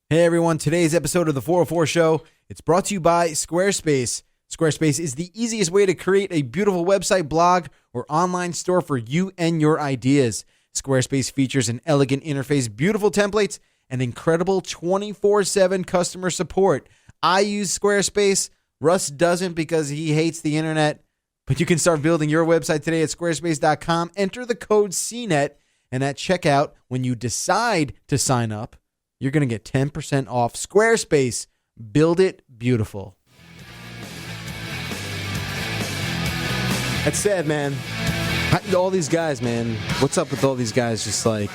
Hey everyone, today's episode of the 404 Show, it's brought to you by Squarespace. Squarespace is the easiest way to create a beautiful website, blog, or online store for you and your ideas. Squarespace features an elegant interface, beautiful templates, and incredible 24/7 customer support. I use Squarespace. Russ doesn't because he hates the internet. But you can start building your website today at squarespace.com. Enter the code CNET, and at checkout, when you decide to sign up, you're going to get 10% off. Squarespace. Build it beautiful. That's sad, man. All these guys, man. What's up with all these guys just like...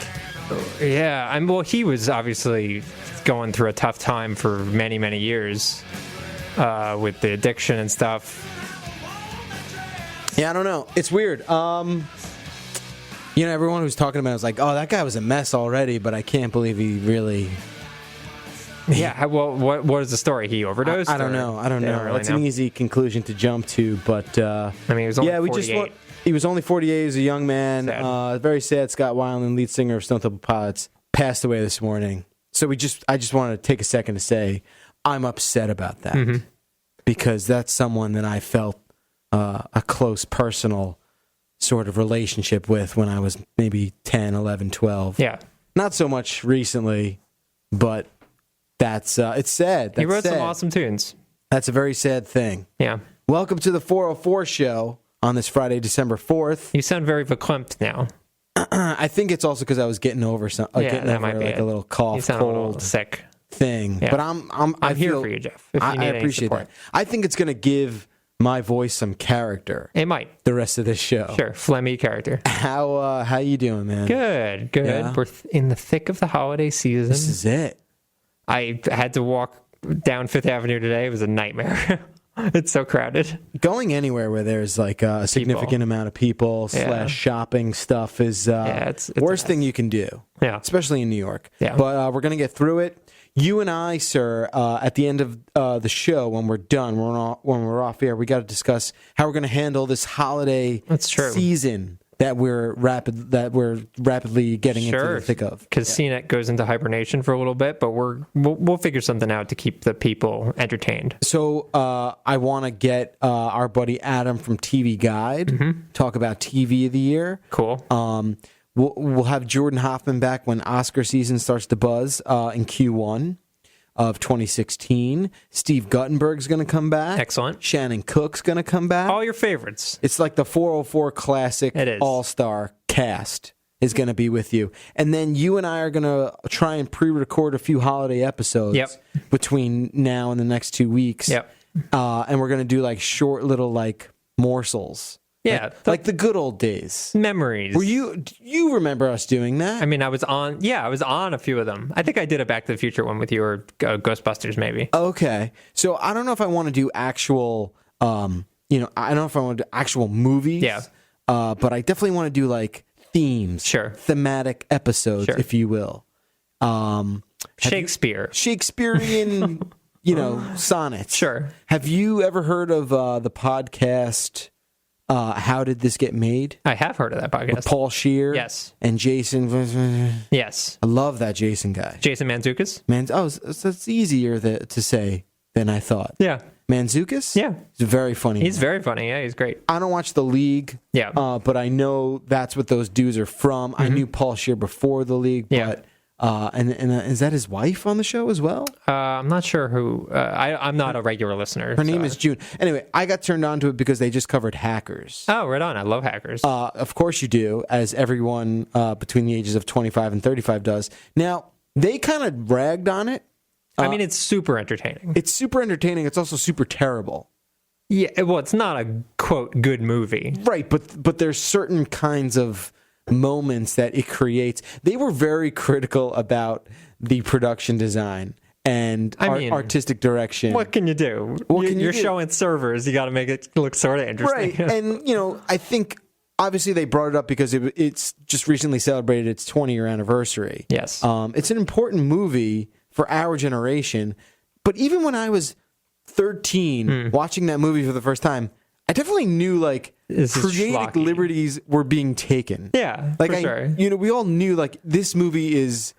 Yeah, well, he was obviously going through a tough time for many, many years with the addiction and stuff. Yeah, I don't know. It's weird. Everyone who's talking about it was like, oh, that guy was a mess already, but I can't believe he really... Yeah, well, what is the story? He overdosed? I don't know. Really That's an easy conclusion to jump to, but... I mean, he was only 48. He was only 48. He was a young man. Very sad. Scott Weiland, lead singer of Stone Temple Pilots, passed away this morning. So I just wanted to take a second to say I'm upset about that because that's someone that I felt a close personal sort of relationship with when I was maybe 10, 11, 12. Yeah. Not so much recently, but that's it's sad. He wrote some awesome tunes. That's a very sad thing. Yeah. Welcome to the 404 Show on this Friday, December 4th. You sound very verklempt now. I think it's also because I was getting over a little cough, you sound cold, a little sick thing. Yeah. But I'm here for you, Jeff. If you need I appreciate any support. that. I think it's going to give my voice some character. It might. The rest of this show. Sure, phlegmy character. How you doing, man? Good. Yeah? We're in the thick of the holiday season. This is it. I had to walk down Fifth Avenue today. It was a nightmare. It's so crowded. Going anywhere where there's like a significant amount of people / shopping stuff is it's worst thing you can do. Yeah. Especially in New York. Yeah. But we're going to get through it. You and I, sir, at the end of the show, when we're done, when we're off air, we got to discuss how we're going to handle this holiday season that we're rapidly getting into the thick of. Because CNET goes into hibernation for a little bit, but we'll figure something out to keep the people entertained. So I want to get our buddy Adam from TV Guide talk about TV of the year. Cool. We'll have Jordan Hoffman back when Oscar season starts to buzz in Q1 of 2016. Steve Guttenberg's going to come back. Excellent. Shannon Cook's going to come back. All your favorites. It's like the 404 Classic All-Star cast is going to be with you. And then you and I are going to try and pre-record a few holiday episodes between now and the next 2 weeks. Yep. And we're going to do like short little like morsels. Yeah, like the good old days. Memories. Do you remember us doing that? I mean, I was on a few of them. I think I did a Back to the Future one with you or Ghostbusters maybe. Okay. So I don't know if I want to do actual, I don't know if I want to do actual movies. Yeah. But I definitely want to do like themes. Sure. Thematic episodes, if you will. Shakespearean, sonnets. Sure. Have you ever heard of the podcast... How Did This Get Made? I have heard of that podcast. With Paul Scheer. Yes. And Jason. Yes. I love that Jason guy. Jason Mantzoukas? That's easier to say than I thought. Yeah. Mantzoukas? Yeah. He's very funny. He's very funny. Yeah, he's great. I don't watch The League. Yeah. But I know that's what those dudes are from. I knew Paul Scheer before The League. But, and is that his wife on the show as well? I'm not sure who. I'm not a regular listener. Her name is June. Anyway, I got turned on to it because they just covered Hackers. Oh, right on. I love Hackers. Of course you do, as everyone between the ages of 25 and 35 does. Now, they kind of bragged on it. I mean, it's super entertaining. It's super entertaining. It's also super terrible. Yeah, well, it's not a, quote, good movie. Right, but there's certain kinds of moments that it creates. They were very critical about the production design and artistic direction. What can you do? You're showing servers. You got to make it look sort of interesting. Right, and, I think, obviously they brought it up because it's just recently celebrated its 20-year anniversary. Yes. It's an important movie for our generation, but even when I was 13 watching that movie for the first time, I definitely knew creative liberties were being taken. Yeah, for sure. We all knew this movie is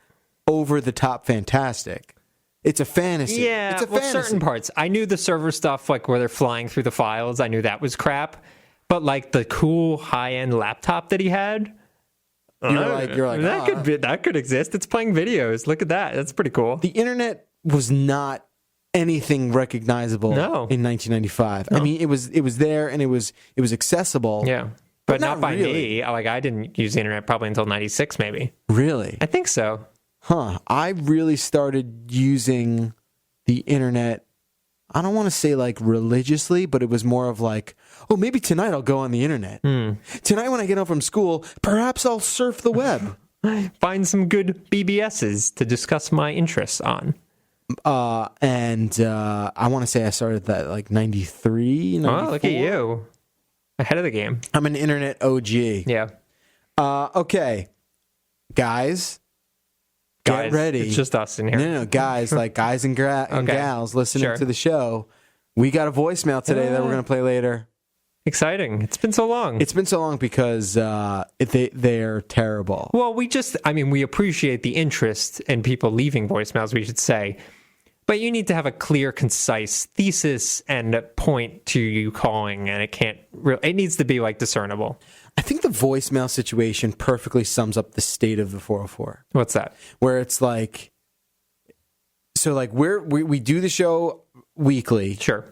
over the top fantastic. It's a fantasy. Yeah, it's a fantasy. certain parts. I knew the server stuff, like where they're flying through the files. I knew that was crap. But like the cool high-end laptop that he had, you're like that could exist. It's playing videos. Look at that. That's pretty cool. The internet was not anything recognizable in 1995. No. I mean, it was there and it was accessible. Yeah. But not by really. me. Like, I didn't use the internet probably until 96, maybe. Really? I think so. Huh. I really started using the internet, I don't want to say like religiously, but it was more of like, oh, maybe tonight I'll go on the internet. Tonight when I get home from school, perhaps I'll surf the web. Find some good BBSs to discuss my interests on. And I want to say I started that like 93, 94. Oh, look at you. Ahead of the game. I'm an internet OG. Yeah. Okay. Guys, get ready. It's just us in here. No, guys, like guys and gals listening to the show. We got a voicemail today that we're going to play later. Exciting. It's been so long. It's been so long because they're terrible. Well, we appreciate the interest in people leaving voicemails, we should say. But you need to have a clear, concise thesis and a point to you calling, and it needs to be like discernible. I think the voicemail situation perfectly sums up the state of the 404. What's that? Where it's like, so like we do the show weekly. Sure.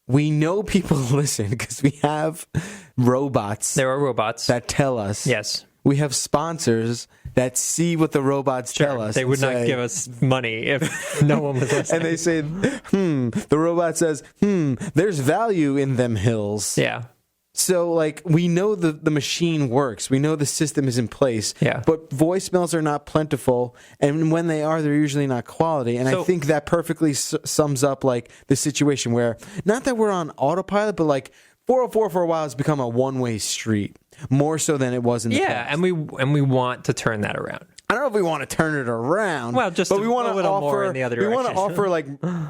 We know people listen because we have robots. There are robots that tell us. Yes. We have sponsors that see what the robots tell us. They would not give us money if no one was listening. And they say, the robot says, there's value in them hills. Yeah. So, like, we know the machine works. We know the system is in place. Yeah. But voicemails are not plentiful. And when they are, they're usually not quality. And I think that perfectly sums up, like, the situation where, not that we're on autopilot, but, like, 404 for a while has become a one-way street. More so than it was in the past. Yeah, and we want to turn that around. I don't know if we want to turn it around. Well, just but we want a little more in the other direction. We want to offer like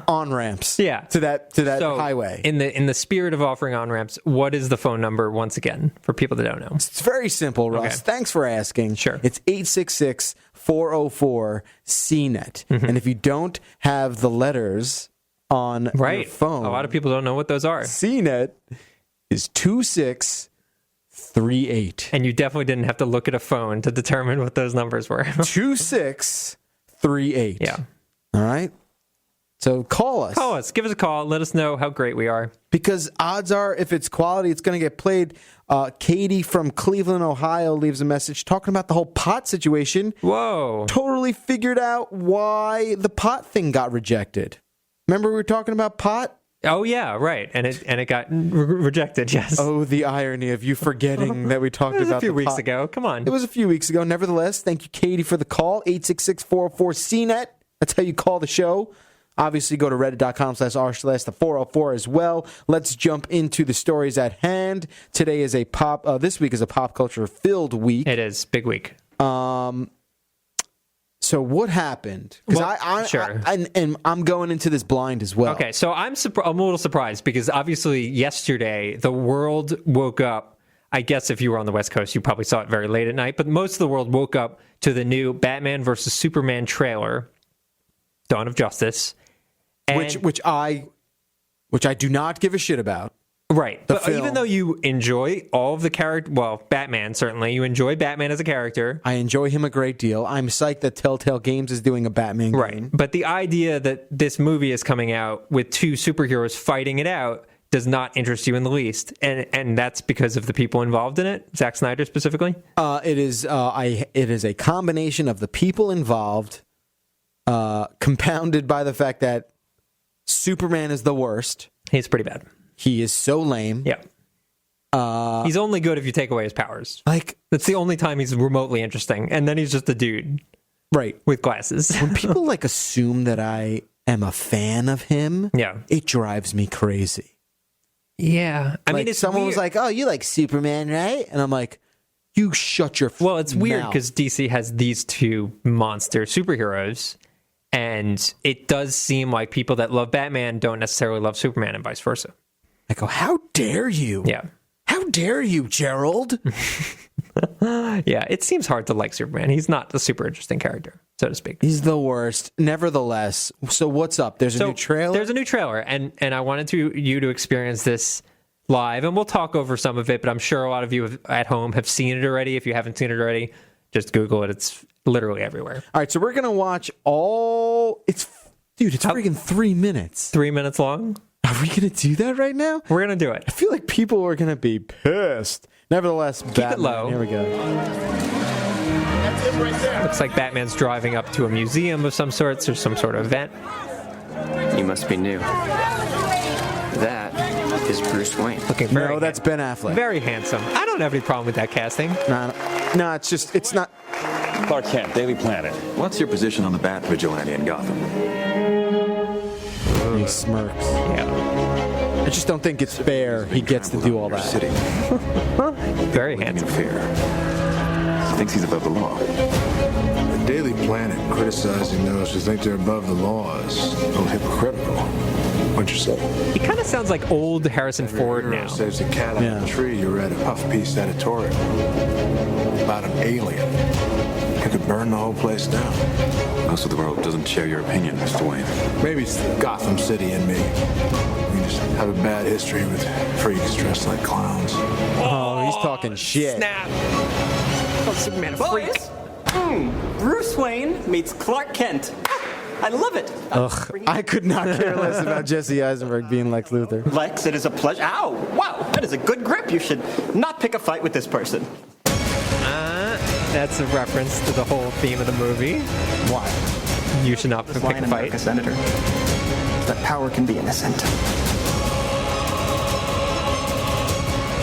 on-ramps to that highway. In the spirit of offering on-ramps, what is the phone number once again for people that don't know? It's very simple, Russ. Okay. Thanks for asking. Sure. It's 866-404-CNET. And if you don't have the letters on your phone, a lot of people don't know what those are. CNET is 2638. And you definitely didn't have to look at a phone to determine what those numbers were. 2638. Yeah. All right. So call us. Call us. Give us a call. Let us know how great we are. Because odds are, if it's quality, it's going to get played. Katie from Cleveland, Ohio leaves a message talking about the whole pot situation. Whoa. Totally figured out why the pot thing got rejected. Remember we were talking about pot? Oh, yeah, right. And it got rejected, yes. Oh, the irony of you forgetting that we talked about it was a few weeks pot. ago. Come on. It was a few weeks ago. Nevertheless, thank you, Katie, for the call. 866-404-CNET. That's how you call the show. Obviously, go to reddit.com/r/the404 as well. Let's jump into the stories at hand. This week is a pop culture filled week. It is. Big week. So what happened? Because sure. I'm going into this blind as well. Okay, so I'm a little surprised because obviously yesterday the world woke up. I guess if you were on the West Coast, you probably saw it very late at night, but most of the world woke up to the new Batman versus Superman trailer, Dawn of Justice. Which I do not give a shit about. Right. But even though you enjoy all of the character, well, Batman, certainly. You enjoy Batman as a character. I enjoy him a great deal. I'm psyched that Telltale Games is doing a Batman game. Right. But the idea that this movie is coming out with two superheroes fighting it out does not interest you in the least. And that's because of the people involved in it? Zack Snyder specifically? It is a combination of the people involved, compounded by the fact that Superman is the worst. He's pretty bad. He is so lame. Yeah. He's only good if you take away his powers. Like, that's the only time he's remotely interesting. And then he's just a dude. Right. With glasses. When people like assume that I am a fan of him, it drives me crazy. Yeah. I mean, it's someone was like, "Oh, you like Superman, right?" And I'm like, "You shut your Well, it's weird mouth." because DC has these two monster superheroes. And it does seem like people that love Batman don't necessarily love Superman and vice versa. I go, how dare you? Yeah. How dare you, Gerald? Yeah, it seems hard to like Superman. He's not a super interesting character, so to speak. He's the worst. Nevertheless, so what's up? There's a new trailer? There's a new trailer, and I wanted you to experience this live, and we'll talk over some of it, but I'm sure a lot of you at home have seen it already. If you haven't seen it already, just Google it. It's literally everywhere. All right, so we're going to watch it's freaking 3 minutes. 3 minutes long? Are we going to do that right now? We're going to do it. I feel like people are going to be pissed. Nevertheless, Keep Batman. it low. Here we go. Looks like Batman's driving up to a museum of some sorts or some sort of event. You must be new. That is Bruce Wayne. Looking very No, that's Ben Affleck. very handsome. I don't have any problem with that casting. No, it's not. Clark Kent, Daily Planet. What's your position on the Bat Vigilante in Gotham? He smirks. Yeah, I just don't think it's fair he gets to do all that. City. very In handsome. fear. He thinks he's above the law. The Daily Planet criticizing those who think they're above the law is a little hypocritical. What'd you say? He kind of sounds like old Harrison Ford Hero now. saves a cat out of a tree. You read a puff piece editorial about an alien who could burn the whole place down. Most of the world doesn't share your opinion, Mr. Wayne. Maybe it's the Gotham City in me. We just have a bad history with freaks dressed like clowns. Oh, he's talking shit. Snap! Oh, Superman, a freak. Bruce Wayne meets Clark Kent. I love it. Ugh, I could not care less about Jesse Eisenberg being Lex Luthor. Lex, it is a pleasure. Ow! Wow, that is a good grip. You should not pick a fight with this person. That's a reference to the whole theme of the movie. Why? You should not pick a Lion fight. America, Senator. That power can be innocent.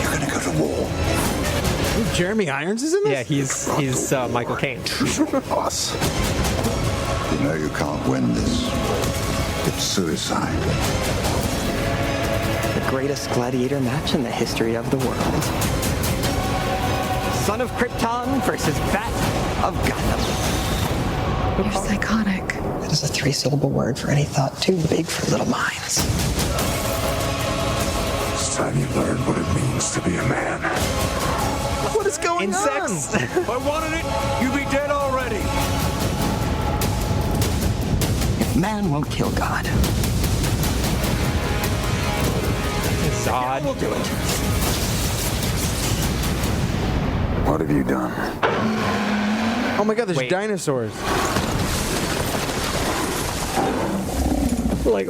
You're gonna go to war. Jeremy Irons is in this? Yeah, he's Michael Caine. Us. You know you can't win this. It's suicide. The greatest gladiator match in the history of the world. Son of Krypton versus Bat of Gotham. You're psychotic. That is a 3-syllable word for any thought too big for little minds. It's time you learn what it means to be a man. What is going Insects. on? If I wanted it, you'd be dead already. If man won't kill God, Zod. We'll do it. What have you done? Oh my god, there's Wait. dinosaurs. Like,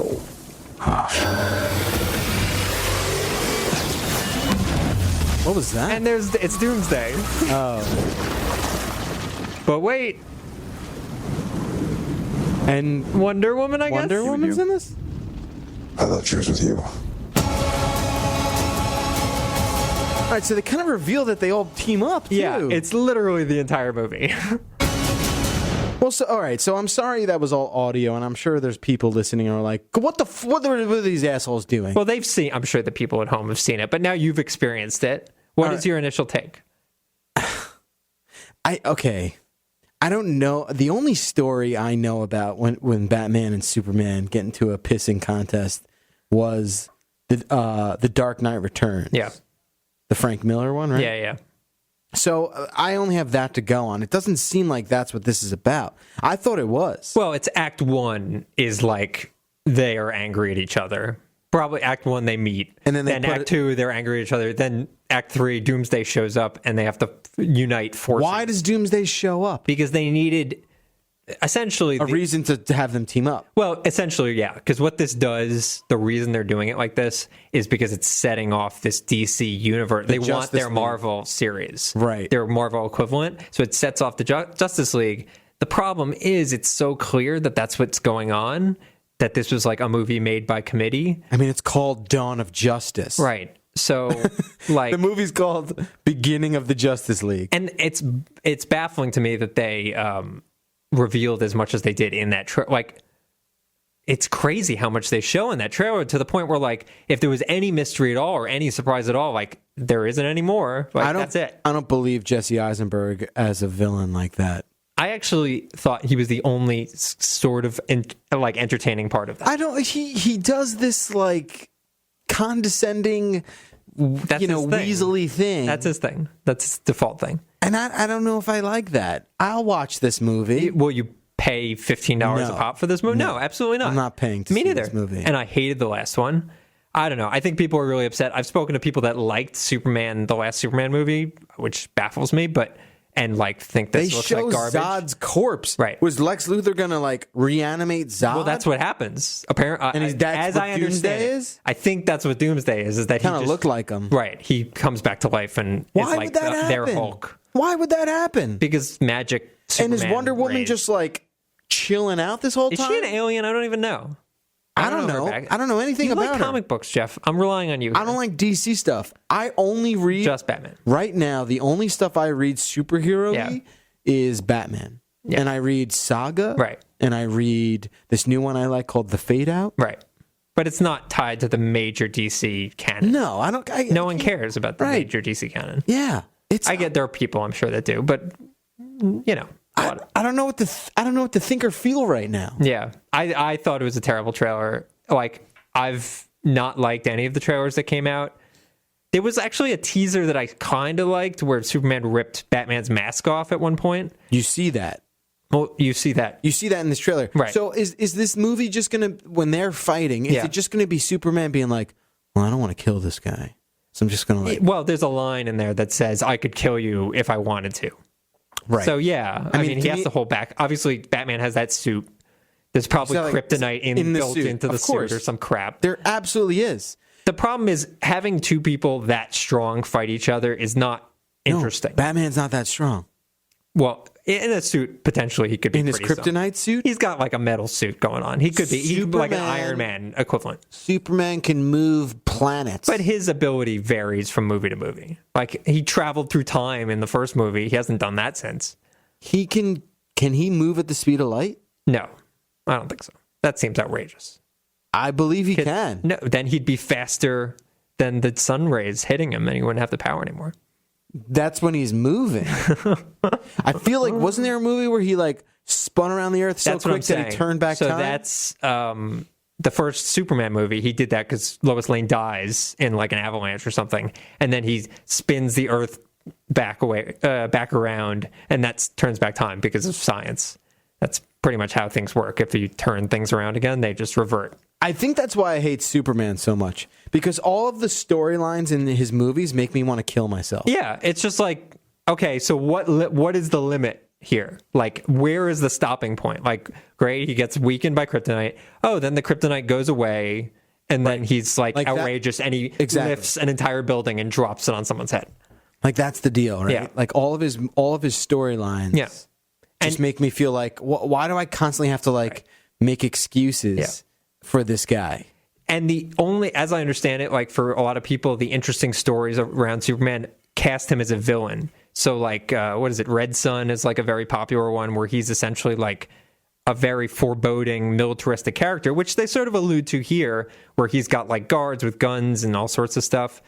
What was that? and it's Doomsday. Oh. But wait, And Wonder Woman, I Wonder guess? Woman's in this? I thought she was with you. All right, so they kind of reveal that they all team up, too. Yeah, it's literally the entire movie. Well, so, all right, so I'm sorry that was all audio, and I'm sure there's people listening who are like, what are these assholes doing? Well, they've seen, I'm sure the people at home have seen it, but now you've experienced it. What is your initial take? Okay. I don't know. The only story I know about when Batman and Superman get into a pissing contest was the Dark Knight Returns. Yeah. The Frank Miller one, right? Yeah. So I only have that to go on. It doesn't seem like that's what this is about. I thought it was. Well, it's Act 1 is like they are angry at each other. Probably Act 1 they meet. And then Act 2 they're angry at each other. Then Act 3 Doomsday shows up and they have to unite forces. Why does Doomsday show up? Because they needed essentially A reason to have them team up. Well, essentially, yeah. Because what this does, the reason they're doing it like this is because it's setting off this DC universe. They want Justice their League. Marvel series. Right. Their Marvel equivalent. So it sets off the Justice League. The problem is it's so clear that that's what's going on, that this was like a movie made by committee. I mean, it's called Dawn of Justice. Right. So, like... The movie's called Beginning of the Justice League. And it's baffling to me that they revealed as much as they did in that trailer. Like, it's crazy how much they show in that trailer, to the point where, like, if there was any mystery at all or any surprise at all, like, there isn't anymore. Like, that's it. I don't believe Jesse Eisenberg as a villain like that. I actually thought he was the only sort of entertaining part of that. I don't. He does this like condescending, That's his thing. weaselly thing. That's his thing. That's his default thing. And I don't know if I like that. I'll watch this movie. Will you pay $15 a pop for this movie? No, absolutely not. I'm not paying to Me see neither. this movie. And I hated the last one. I don't know. I think people are really upset. I've spoken to people that liked Superman, the last Superman movie, which baffles me, and think this looks like garbage. Zod's corpse. Right. Was Lex Luthor gonna reanimate Zod? Well, that's what happens. Apparently, And that's what Doomsday is? I think that's what Doomsday is that he Kind of looked like him. Right. He comes back to life and Why is would that happen? their Hulk. Why would that happen? Because magic. And is Superman Wonder Woman raised. just chilling out this whole Is time? she an alien? I don't even know. I don't know. I don't know anything you about like her. comic books, Jeff. I'm relying on you. I don't like DC stuff. I only read just Batman. Right now, the only stuff I read superhero-y is Batman. Yeah. And I read Saga. Right. And I read this new one I like called The Fade Out. Right. But it's not tied to the major DC canon. No, I don't. No one cares about the major DC canon. Yeah. I get there are people I'm sure that do, but I don't know what to think or feel right now. Yeah. I thought it was a terrible trailer. I've not liked any of the trailers that came out. There was actually a teaser that I kind of liked where Superman ripped Batman's mask off at one point. You see that. Well, you see that. You see that in this trailer. Right. So is this movie just going to, when they're fighting, is it just going to be Superman being like, well, I don't want to kill this guy, so I'm just going to Well, there's a line in there that says, I could kill you if I wanted to. Right. So, yeah. I mean he has to hold back. Obviously, Batman has that suit. There's probably kryptonite built suit. into the suit or some crap. There absolutely is. The problem is having two people that strong fight each other is not interesting. Batman's not that strong. Well, in a suit, potentially he could be in his kryptonite suit. He's got a metal suit going on. He could be like an Iron Man equivalent. Superman can move planets, but his ability varies from movie to movie. He traveled through time in the first movie. He hasn't done that since. He can he move at the speed of light? No, I don't think so. That seems outrageous. I believe he can. No, then he'd be faster than the sun rays hitting him, and he wouldn't have the power anymore. That's when he's moving. I feel like, wasn't there a movie where he spun around the earth so quick that he turned back time? So that's the first Superman movie. He did that because Lois Lane dies in an avalanche or something, and then he spins the earth back around, and that turns back time because of science. That's pretty much how things work. If you turn things around again, they just revert. I think that's why I hate Superman so much, because all of the storylines in his movies make me want to kill myself. Yeah, it's just okay, so what is the limit here? Where is the stopping point? Great, he gets weakened by kryptonite. Oh, then the kryptonite goes away, and then he's outrageous, and he lifts an entire building and drops it on someone's head. That's the deal, right? Yeah. All of his storylines. Yeah. Just make me feel why do I constantly have to make excuses for this guy? And the only, as I understand it, for a lot of people, the interesting stories around Superman cast him as a villain. So what is it? Red Sun is a very popular one where he's essentially a very foreboding militaristic character, which they sort of allude to here, where he's got guards with guns and all sorts of stuff.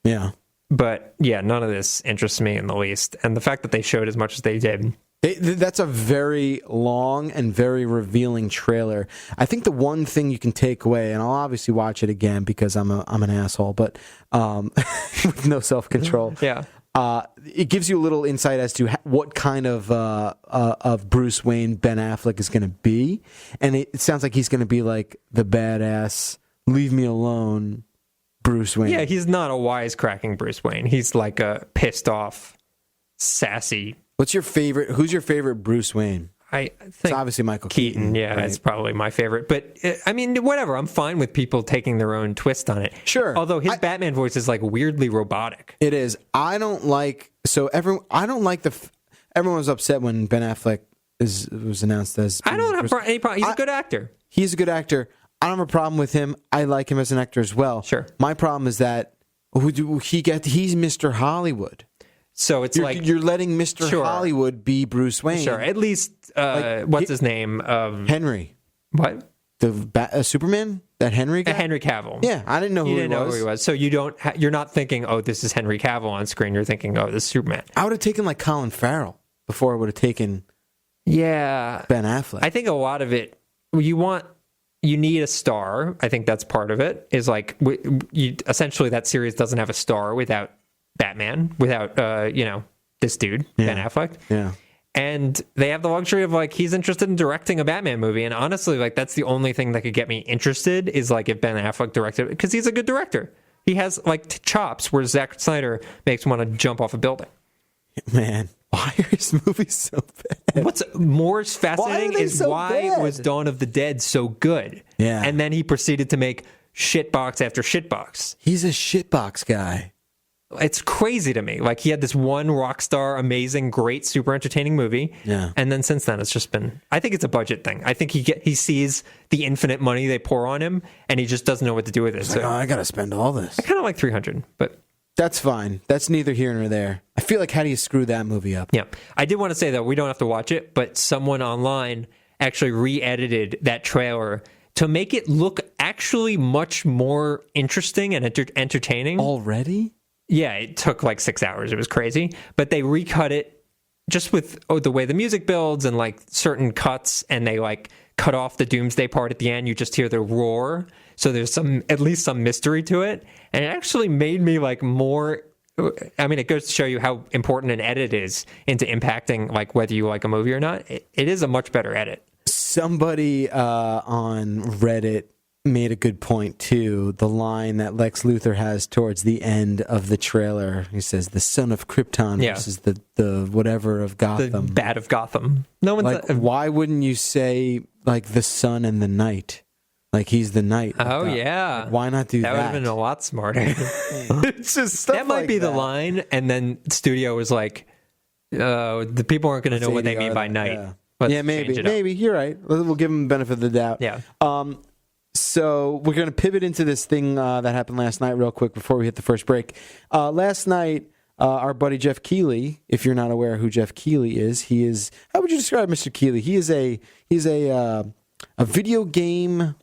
Yeah. But yeah, none of this interests me in the least. And the fact that they showed as much as they did. That's a very long and very revealing trailer. I think the one thing you can take away, and I'll obviously watch it again because I'm an asshole, but with no self-control. Yeah. It gives you a little insight as to what kind of Bruce Wayne Ben Affleck is going to be, and it sounds like he's going to be the badass, leave me alone Bruce Wayne. Yeah, he's not a wisecracking Bruce Wayne. He's a pissed off, sassy. Who's your favorite Bruce Wayne? I think it's obviously Michael Keaton. Yeah, right? it's probably my favorite. But I mean, whatever. I'm fine with people taking their own twist on it. Sure. Although his Batman voice is weirdly robotic. It is. I don't like. So everyone. I don't like everyone was upset when Ben Affleck was announced as. I don't have any problem. He's a good actor. He's a good actor. I don't have a problem with him. I like him as an actor as well. Sure. My problem is that he's Mr. Hollywood. So it's you're letting Mr. Hollywood be Bruce Wayne. Sure. At least what's his name? Henry. What? The Superman? That Henry guy? Henry Cavill. Yeah, I didn't know who he was. You didn't know who he was. So you're not thinking, oh, this is Henry Cavill on screen. You're thinking, oh, this is Superman. I would have taken Colin Farrell before I would have taken Ben Affleck. I think a lot of it, you need a star. I think that's part of it. Is essentially that series doesn't have a star without Batman, without this dude, Ben Affleck. Yeah. And they have the luxury of like, he's interested in directing a Batman movie. And honestly, like that's the only thing that could get me interested is like if Ben Affleck directed it, because he's a good director. He has like chops where Zack Snyder makes him want to jump off a building. Man, why are his movies so bad? What's more fascinating is so why bad? was Dawn of the Dead so good? Yeah. And then he proceeded to make shitbox after shitbox. He's a shitbox guy. It's crazy to me. Like he had this one rock star, amazing, great, super entertaining movie. Yeah. And then since then, it's just been, I think it's a budget thing. I think he sees the infinite money they pour on him and he just doesn't know what to do with it. It's like, I got to spend all this. I kind of like 300, but that's fine. That's neither here nor there. I feel like, how do you screw that movie up? yeah. I did want to say though, we don't have to watch it, but someone online actually re-edited that trailer to make it look actually much more interesting and entertaining. Already? Yeah, it took like 6 hours. It was crazy. But they recut it just with the way the music builds and like certain cuts, and they like cut off the Doomsday part at the end. You just hear the roar. So there's at least some mystery to it. And it actually made me like more, I mean, it goes to show you how important an edit is into impacting like whether you like a movie or not. It is a much better edit. Somebody on Reddit made a good point too. The line that Lex Luthor has towards the end of the trailer, he says, "The son of Krypton versus the whatever of Gotham, The bat of Gotham." No one's like, why wouldn't you say like the sun and the night? Like he's the night. Oh yeah. Like, why not do that? That would have been a lot smarter. It's just stuff that might like be the that. line, and then studio was like, the people aren't going to know what they mean by night. Yeah, Let's yeah, maybe, change it up. maybe you're right. We'll give him the benefit of the doubt. Yeah. So we're going to pivot into this thing that happened last night real quick before we hit the first break. Last night, our buddy Jeff Keighley, if you're not aware who Jeff Keighley is, he is, how would you describe Mr. Keighley? He's a video game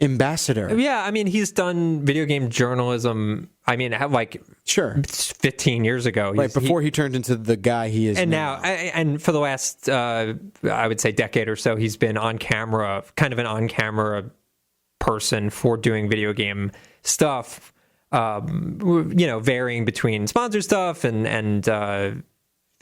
ambassador. Yeah, I mean, he's done video game journalism. I mean, like Sure. 15 years ago. Right, before he turned into the guy he is and now, and for the last, I would say, decade or so, he's been on camera, kind of an on-camera person for doing video game stuff, varying between sponsor stuff and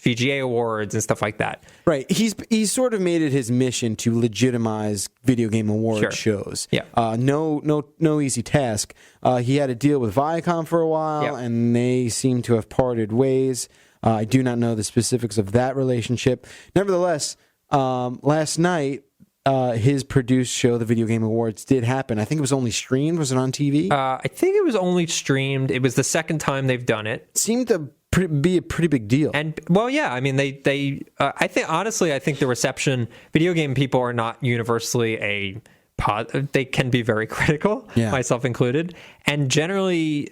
VGA awards and stuff like that. Right. He's sort of made it his mission to legitimize video game award shows. Yeah. No easy task. He had a deal with Viacom for a while, and they seem to have parted ways. I do not know the specifics of that relationship. Nevertheless, last night, his produced show, the Video Game Awards, did happen. I think it was only streamed. Was it on TV? I think it was only streamed. It was the second time they've done it. It seemed to be a pretty big deal. And well, yeah, I mean, they I think honestly, I think the reception, video game people are not universly they can be very critical, myself included. And generally,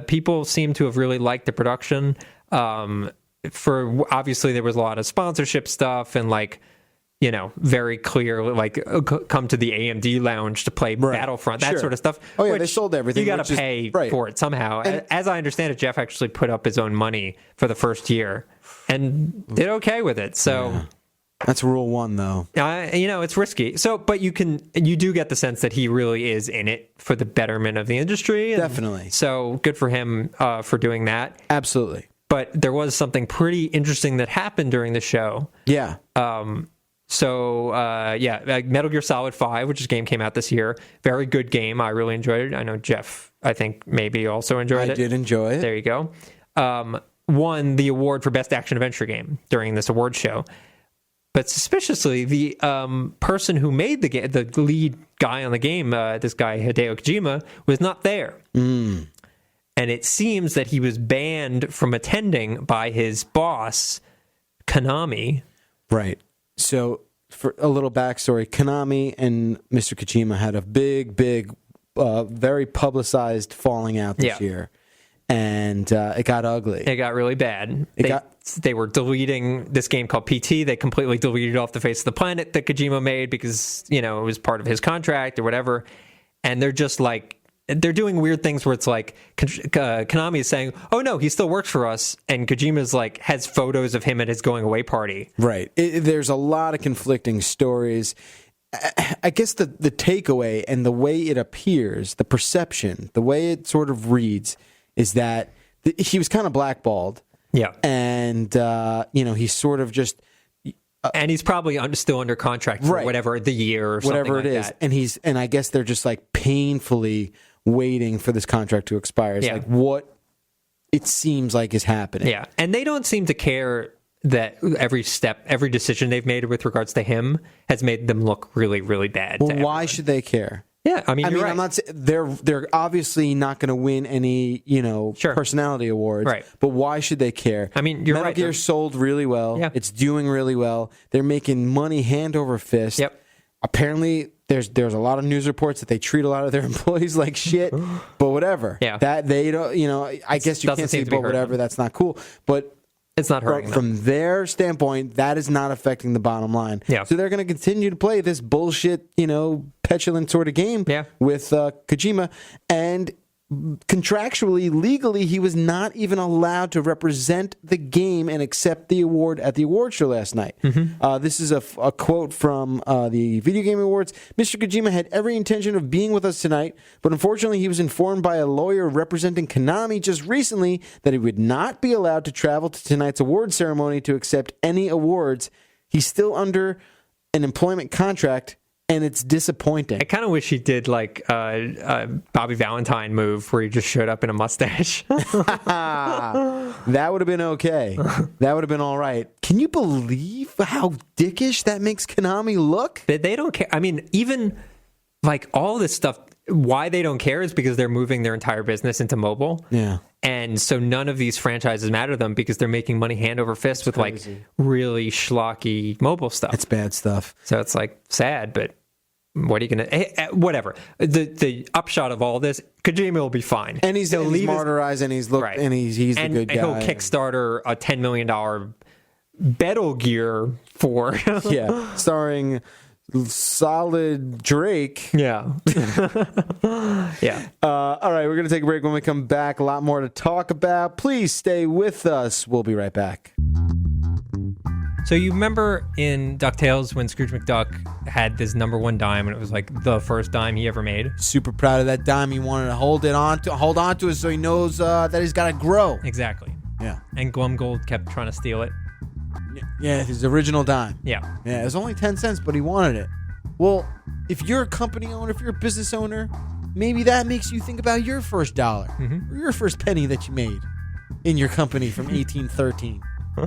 people seem to have really liked the production. Obviously, there was a lot of sponsorship stuff and like, very clear, like come to the AMD lounge to play Battlefront, that sort of stuff. Oh yeah, they sold everything. You got to pay for it somehow. And as I understand it, Jeff actually put up his own money for the first year and did okay with it. So that's rule one, though. It's risky. So, but you do get the sense that he really is in it for the betterment of the industry. Definitely. So good for him for doing that. Absolutely. But there was something pretty interesting that happened during the show. Yeah. Metal Gear Solid 5, which game came out this year. Very good game. I really enjoyed it. I know Jeff, I think, maybe also enjoyed it. I did enjoy it. There you go. Won the award for Best Action Adventure Game during this award show. But suspiciously, the person who made the game, the lead guy on the game, this guy, Hideo Kojima, was not there. And it seems that he was banned from attending by his boss, Konami. Right. So, for a little backstory, Konami and Mr. Kojima had a big, very publicized falling out this year. And it got ugly. It got really bad. They were deleting this game called PT. They completely deleted it off the face of the planet that Kojima made because, it was part of his contract or whatever. And they're just like, they're doing weird things where it's like Konami is saying, "Oh no, he still works for us," and Kojima's like has photos of him at his going away party. Right. There's a lot of conflicting stories. I guess the takeaway and the way it appears, the perception, the way it sort of reads, is that he was kind of blackballed, Yeah. And, he's sort of just... and he's probably still under contract for whatever the year or whatever something it like is. that. And I guess they're just like painfully waiting for this contract to expire. It's like what it seems like is happening. Yeah. And they don't seem to care that every decision they've made with regards to him has made them look really, really bad. Well, why should they care? Yeah, I mean, right. I'm not saying they're obviously not going to win any, personality awards. Right. But why should they care? I mean, you're Metal right. Gear sold really well. Yeah. It's doing really well. They're making money hand over fist. Yep. Apparently, there's a lot of news reports that they treat a lot of their employees like shit. But whatever. Yeah. That they don't. I guess you Doesn't can't seem say to be but whatever. hurting. That's not cool. But it's not hurting them. From their standpoint, that is not affecting the bottom line. Yeah. So they're going to continue to play this bullshit, petulant sort of game with Kojima. And contractually, legally, he was not even allowed to represent the game and accept the award at the award show last night. This is a quote from the Video Game Awards. Mr. Kojima had every intention of being with us tonight, but unfortunately he was informed by a lawyer representing Konami just recently that he would not be allowed to travel to tonight's award ceremony to accept any awards. He's still under an employment contract, and it's disappointing. I kind of wish he did like a Bobby Valentine move where he just showed up in a mustache. That would have been okay. That would have been all right. Can you believe how dickish that makes Konami look? They don't care. I mean, even like all this stuff, why they don't care is because they're moving their entire business into mobile. Yeah. And so none of these franchises matter to them because they're making money hand over fist with crazy. like really schlocky mobile stuff. It's bad stuff. So it's like sad, but what are you going to... whatever. The upshot of all this, Kojima will be fine. And he's martyrized and he's looked and he's the good guy. And he'll Kickstarter a $10 million Metal Gear for... yeah. Starring Solid Drake. Yeah. Yeah. All right, we're going to take a break. When we come back, a lot more to talk about. Please stay with us. We'll be right back. So you remember in DuckTales when Scrooge McDuck had this number one dime and it was like the first dime he ever made? Super proud of that dime. He wanted to hold on to it so he knows that he's got to grow. Exactly. Yeah. And Glumgold kept trying to steal it. Yeah, his original dime. Yeah. Yeah, it was only 10 cents, but he wanted it. Well, if you're a company owner, if you're a business owner, maybe that makes you think about your first dollar or your first penny that you made in your company from 1813.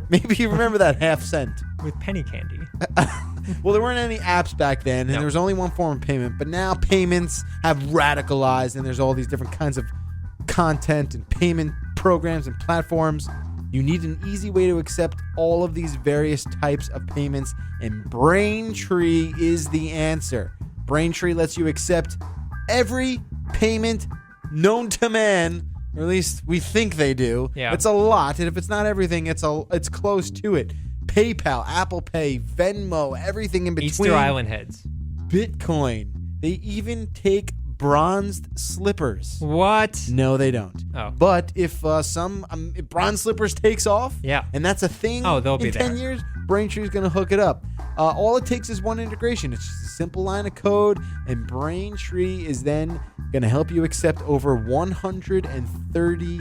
Maybe you remember that half cent. With penny candy. Well, there weren't any apps back then, and there was only one form of payment. But now payments have radicalized, and there's all these different kinds of content and payment programs and platforms. You need an easy way to accept all of these various types of payments, and Braintree is the answer. Braintree lets you accept every payment known to man, or at least we think they do. Yeah. It's a lot, and if it's not everything, it's close to it. PayPal, Apple Pay, Venmo, everything in between. Easter Island heads. Bitcoin. They even take bronzed slippers. What? No, they don't. Oh. But if if bronze slippers takes off, and that's a thing they'll be in 10 there. years, Braintree's going to hook it up. All it takes is one integration. It's just a simple line of code, and Braintree is then going to help you accept over 130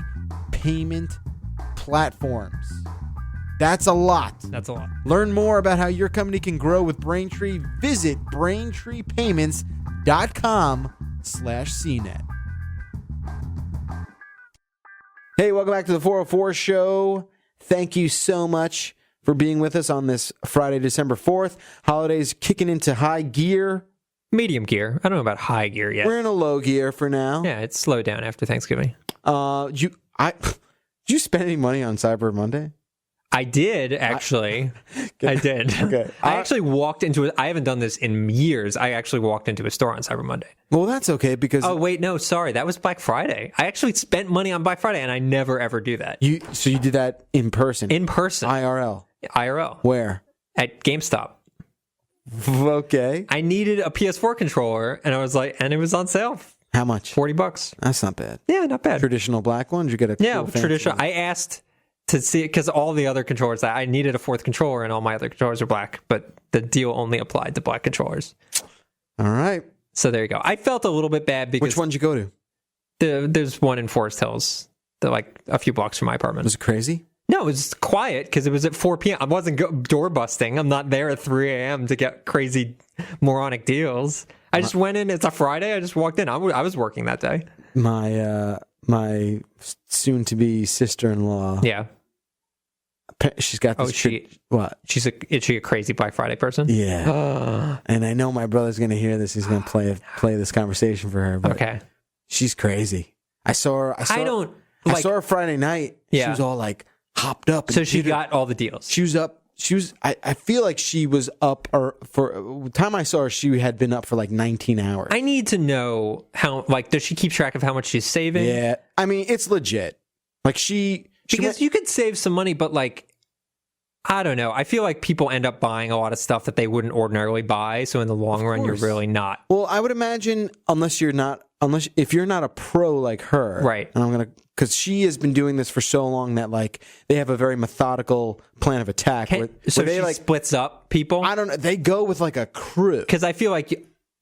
payment platforms. That's a lot. That's a lot. Learn more about how your company can grow with Braintree. Visit BraintreePayments.com/CNET. Hey, welcome back to the 404 show. Thank you so much for being with us on this Friday, December 4th. Holidays kicking into high gear. Medium gear. I don't know about high gear yet. We're in a low gear for now. Yeah, it's slowed down after Thanksgiving. Did you spend any money on Cyber Monday? I did, actually. I did. Okay. I actually walked into it. I haven't done this in years. I actually walked into a store on Cyber Monday. Well, that's okay because... Oh, wait, no, sorry. That was Black Friday. I actually spent money on Black Friday, and I never, ever do that. So you did that in person? In person. IRL? IRL. Where? At GameStop. Okay. I needed a PS4 controller, and I was like, and it was on sale. How much? $40. That's not bad. Yeah, not bad. Traditional black one? Did you get a cool traditional. one? I asked to see it because all the other controllers, I needed a fourth controller, and all my other controllers are black, but the deal only applied to black controllers. All right. So there you go. I felt a little bit bad because... Which one did you go to? There's one in Forest Hills, like a few blocks from my apartment. Was it crazy? No, it was quiet because it was at 4 p.m. I wasn't door busting. I'm not there at 3 a.m. to get crazy moronic deals. I just went in. It's a Friday. I just walked in. I was working that day. My soon-to-be sister-in-law. Yeah. She's got this. What? Is she a crazy Black Friday person? Yeah. And I know my brother's going to hear this. He's going to play this conversation for her. But okay. She's crazy. I saw her Friday night. Yeah. She was all like hopped up. So she got all the deals. She was up. I feel like she was up, or for the time I saw her, she had been up for like 19 hours. I need to know how, like, does she keep track of how much she's saving? Yeah. I mean, it's legit. Like because you could save some money, but like, I don't know. I feel like people end up buying a lot of stuff that they wouldn't ordinarily buy. So in the long run, you're really not. Well, I would imagine if you're not a pro like her, right? And because she has been doing this for so long that like they have a very methodical plan of attack. So they she like splits up people. I don't know. They go with like a crew because I feel like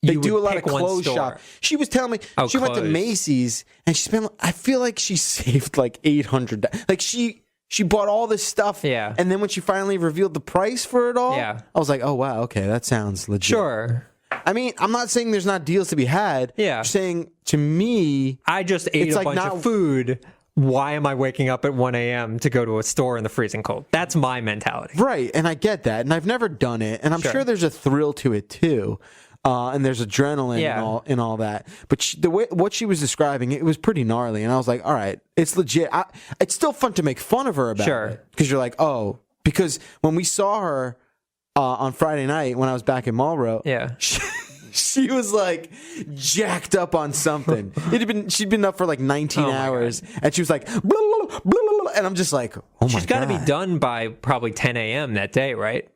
they do a lot of clothes shop. She was telling me she went to Macy's and she spent. I feel like she saved like $800. Like she bought all this stuff. Yeah. And then when she finally revealed the price for it all, yeah. I was like, oh wow, okay, that sounds legit. Sure. I mean, I'm not saying there's not deals to be had. Yeah. I'm saying to me, I just ate a bunch of food. Why am I waking up at 1 a.m. to go to a store in the freezing cold? That's my mentality. Right. And I get that. And I've never done it. And I'm sure there's a thrill to it too. And there's adrenaline and all that. But what she was describing, it was pretty gnarly. And I was like, all right, it's legit. It's still fun to make fun of her about it. Because you're like, oh, because when we saw her on Friday night when I was back in Marlboro, she was like jacked up on something. She'd been up for like 19 hours, and she was like, blah, blah, blah, blah, and I'm just like, oh my god. She's got to be done by probably 10 a.m. that day, right?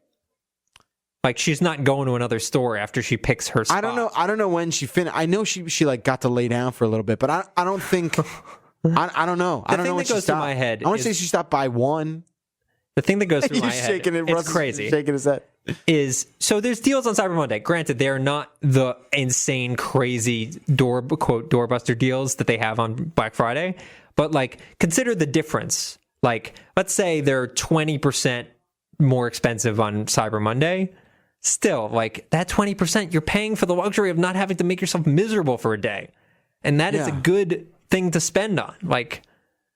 Like she's not going to another store after she picks her spot. I don't know when she finished. I know she like got to lay down for a little bit, but I don't think. I don't know. I don't know when she stopped. The thing that goes through my head. I want to say she stopped by 1. The thing that goes through my head, it's crazy. Shaking his head. So there's deals on Cyber Monday. Granted, they're not the insane, crazy doorbuster deals that they have on Black Friday, but like consider the difference. Like let's say they're 20% more expensive on Cyber Monday. Still, like that 20%, you're paying for the luxury of not having to make yourself miserable for a day, and that is a good thing to spend on. Like.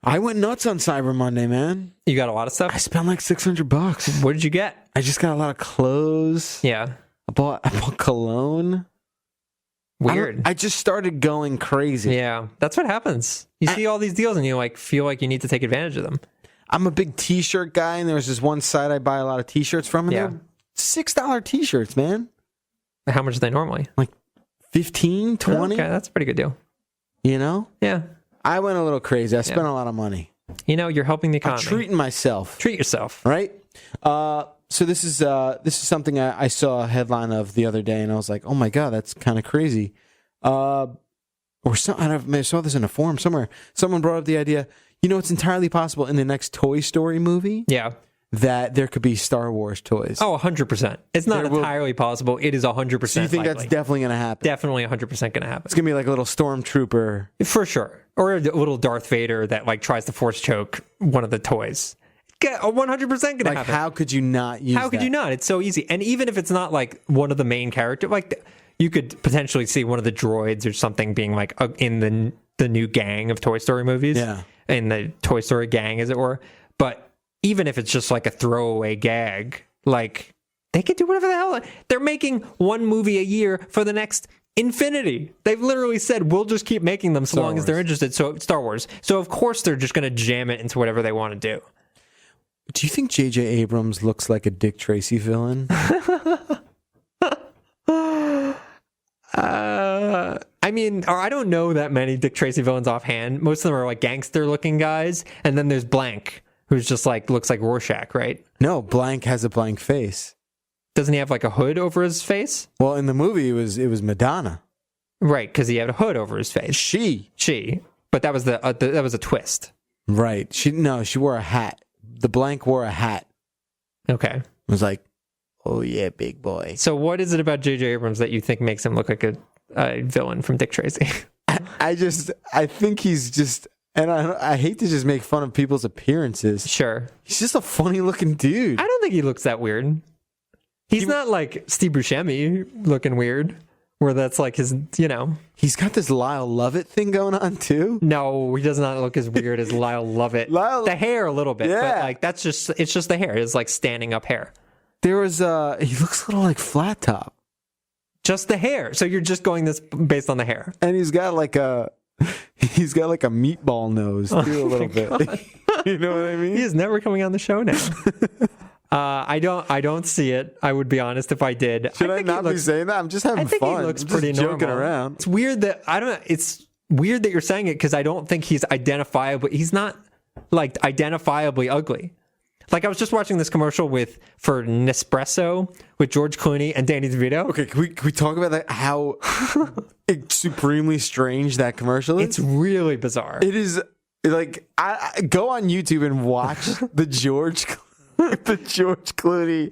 I went nuts on Cyber Monday, man. You got a lot of stuff? I spent like $600. What did you get? I just got a lot of clothes. Yeah. I bought cologne. Weird. I just started going crazy. Yeah. That's what happens. You see all these deals and you like feel like you need to take advantage of them. I'm a big t-shirt guy, and there was this one site I buy a lot of t-shirts from, and they're $6 t-shirts, man. How much are they normally? Like 15, 20. Okay, that's a pretty good deal. You know? Yeah. I went a little crazy. I spent a lot of money. You know, you're helping the economy. I'm treating myself. Treat yourself. Right? So this is something I saw a headline of the other day, and I was like, oh my God, that's kind of crazy. I saw this in a forum somewhere. Someone brought up the idea, it's entirely possible in the next Toy Story movie. Yeah. That there could be Star Wars toys. Oh, 100%. It's not entirely possible. It is 100%. So you think that's definitely going to happen? Definitely 100% going to happen. It's going to be like a little stormtrooper. For sure. Or a little Darth Vader that like tries to force choke one of the toys. 100% going to happen. How could you not use that? How could you not? It's so easy. And even if it's not like one of the main characters, like you could potentially see one of the droids or something being like in the new gang of Toy Story movies. Yeah. In the Toy Story gang, as it were. But even if it's just like a throwaway gag, like they could do whatever the hell. They're making one movie a year for the next infinity. They've literally said, we'll just keep making them so long as they're interested. So Star Wars. So of course they're just going to jam it into whatever they want to do. Do you think J.J. Abrams looks like a Dick Tracy villain? I mean, I don't know that many Dick Tracy villains offhand. Most of them are like gangster looking guys. And then there's Blank, who's just like, looks like Rorschach, right? No, Blank has a blank face. Doesn't he have like a hood over his face? Well, in the movie, it was Madonna. Right, because he had a hood over his face. She. But that was that was a twist. Right. She wore a hat. The Blank wore a hat. Okay. It was like, oh yeah, big boy. So what is it about J.J. Abrams that you think makes him look like a villain from Dick Tracy? I think he's just And I hate to just make fun of people's appearances. Sure. He's just a funny looking dude. I don't think he looks that weird. He's not like Steve Buscemi looking weird, where that's like his, He's got this Lyle Lovett thing going on too. No, he does not look as weird as Lyle Lovett. The hair a little bit, but like it's just the hair. It's like standing up hair. There was he looks a little like Flat Top. Just the hair. So you're just going this based on the hair. And he's got like a meatball nose too, a little bit. You know what I mean? He is never coming on the show now. I don't see it. I would be honest if I did. Should I not be saying that? I'm just having fun. He looks I'm pretty just joking normal. around. It's weird that It's weird that you're saying it because I don't think he's identifiable. He's not like identifiably ugly. Like I was just watching this commercial for Nespresso with George Clooney and Danny DeVito. Okay, can we talk about that? How supremely strange that commercial is? It's really bizarre. It is like I go on YouTube and watch the George Clooney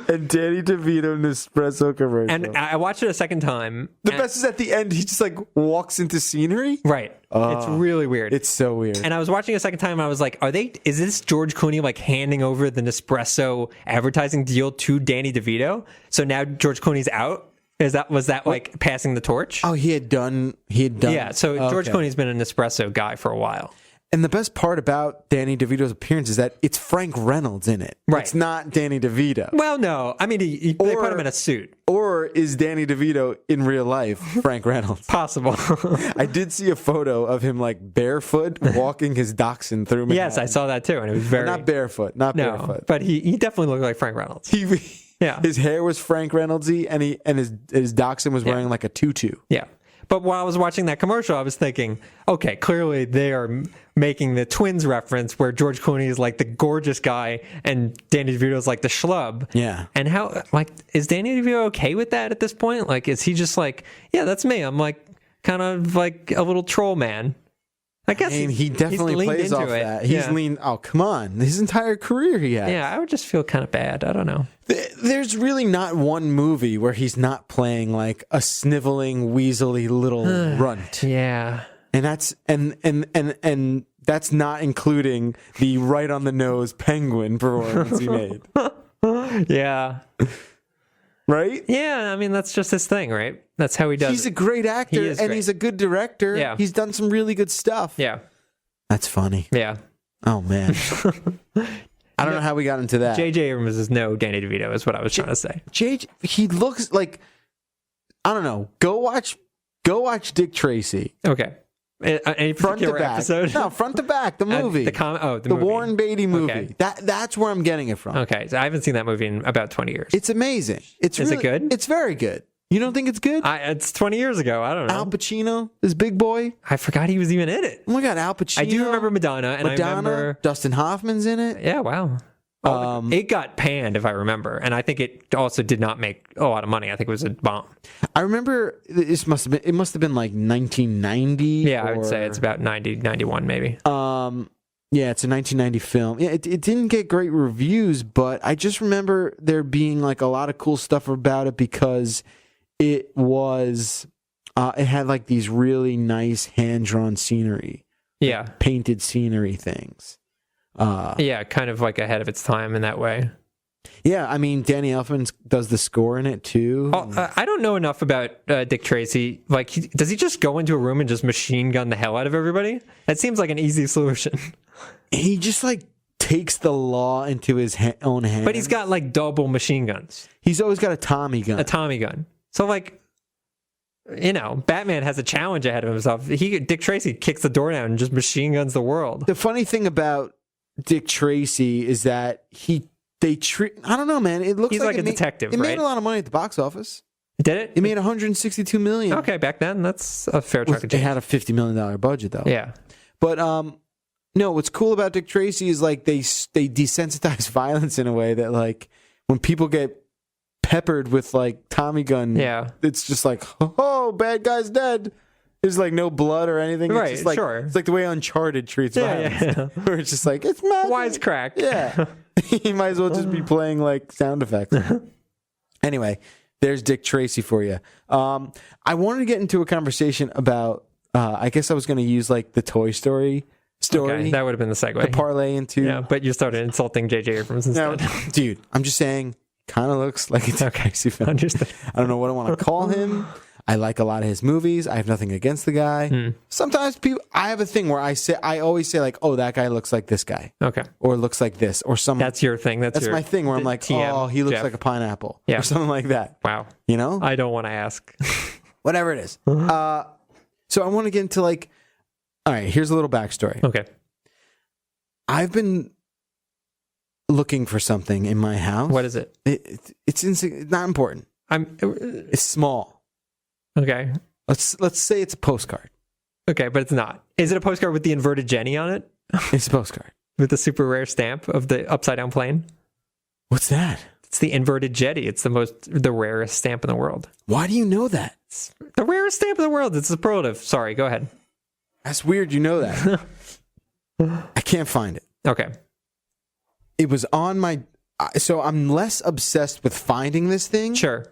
and Danny DeVito Nespresso commercial. And I watched it a second time. The best is at the end, he just like walks into scenery. Right. It's really weird. It's so weird. And I was watching a second time and I was like, is this George Clooney like handing over the Nespresso advertising deal to Danny DeVito? So now George Clooney's out? Was that like passing the torch? Oh, he had done. Yeah, so George Clooney's been an Nespresso guy for a while. And the best part about Danny DeVito's appearance is that it's Frank Reynolds in it. Right. It's not Danny DeVito. Well, no. I mean, they put him in a suit. Or is Danny DeVito in real life Frank Reynolds? Possible. I did see a photo of him like barefoot walking his dachshund through Manhattan. Yes, I saw that too. And it was very... Not barefoot. Barefoot. But he definitely looked like Frank Reynolds. His hair was Frank Reynolds-y and his dachshund was wearing like a tutu. Yeah. But while I was watching that commercial, I was thinking, okay, clearly they are making the twins reference where George Clooney is like the gorgeous guy and Danny DeVito is like the schlub. Yeah. And how, like, is Danny DeVito okay with that at this point? Like, is he just like, yeah, that's me. I'm like kind of like a little troll man. I guess he definitely plays off that. He's leaned. Oh, come on! His entire career, he has. Yeah, I would just feel kind of bad. I don't know. There's really not one movie where he's not playing like a sniveling, weaselly little runt. Yeah, and that's and that's not including the right on the nose penguin performance he made. Yeah. Right? Yeah, I mean, that's just his thing, right? That's how he does He's a great actor, and great. he's a good director. Yeah. He's done some really good stuff. Yeah. That's funny. Yeah. Oh, man. I don't know how we got into that. J.J. Abrams is no Danny DeVito, is what I was trying to say. He looks like, I don't know. Go watch Dick Tracy. Okay. Any front to back episode? No, front to back. The movie. The movie. Warren Beatty movie. Okay. That's where I'm getting it from. Okay, so I haven't seen that movie in about 20 years. It's amazing. Is it good? It's very good. You don't think it's good? It's 20 years ago. I don't know. Al Pacino, this big boy. I forgot he was even in it. Oh my God, Al Pacino. I do remember Madonna, and I remember Dustin Hoffman's in it. Yeah, wow. It got panned, if I remember, and I think it also did not make a lot of money. I think it was a bomb. I remember it must have been like 1990. Yeah, I would say it's about 90, 91 maybe. Yeah, it's a 1990 film. Yeah, it didn't get great reviews, but I just remember there being like a lot of cool stuff about it because it was it had like these really nice hand-drawn scenery. Yeah. Like painted scenery things. Yeah, kind of like ahead of its time in that way. Yeah, I mean, Danny Elfman does the score in it too. I don't know enough about Dick Tracy. Like, does he just go into a room and just machine gun the hell out of everybody? That seems like an easy solution. He just like takes the law into his own hands. But he's got like double machine guns. He's always got a Tommy gun. A Tommy gun. So like, you know, Batman has a challenge ahead of himself. Dick Tracy kicks the door down and just machine guns the world. The funny thing about Dick Tracy is that they treat. I don't know, man. It looks he's like a detective. It right? made a lot of money at the box office. Did it? It made $162 million. Okay, back then that's a fair chunk of change. It had a $50 million budget though. Yeah, but no. What's cool about Dick Tracy is like they desensitize violence in a way that like when people get peppered with like Tommy gun, it's just like oh, bad guy's dead. There's like no blood or anything. Right, it's just like, sure. It's like the way Uncharted treats violence. Yeah. Where it's just like, it's magic. Wisecrack. Yeah. He might as well just be playing like sound effects. Anyway, there's Dick Tracy for you. I wanted to get into a conversation about, I guess I was going to use like the Toy Story story. Okay, that would have been the segue. The parlay into. Yeah, but you started insulting J.J. Abrams No, instead. dude, I'm just saying, kind of looks like it's a Tracy film. Understood. I don't know what I want to call him. I like a lot of his movies. I have nothing against the guy. Sometimes I have a thing where I always say like, oh, that guy looks like this guy. Okay. Or looks like this. Or some. That's your thing. That's my thing where I'm like, TM, oh, he looks Jeff. like a pineapple. Yeah. Or something like that. Wow. You know? I don't want to ask. Whatever it is. So I want to get into like, all right, here's a little backstory. Okay. I've been looking for something in my house. What is it? It's not important. It's small. Okay. Let's say it's a postcard. Okay, but it's not. Is it a postcard with the inverted Jenny on it? It's a postcard. With the super rare stamp of the upside down plane? What's that? It's the inverted Jetty. It's the rarest stamp in the world. Why do you know that? It's the rarest stamp in the world. It's a superlative. Sorry, go ahead. That's weird. You know that. I can't find it. Okay. It was on my. So I'm less obsessed with finding this thing. Sure.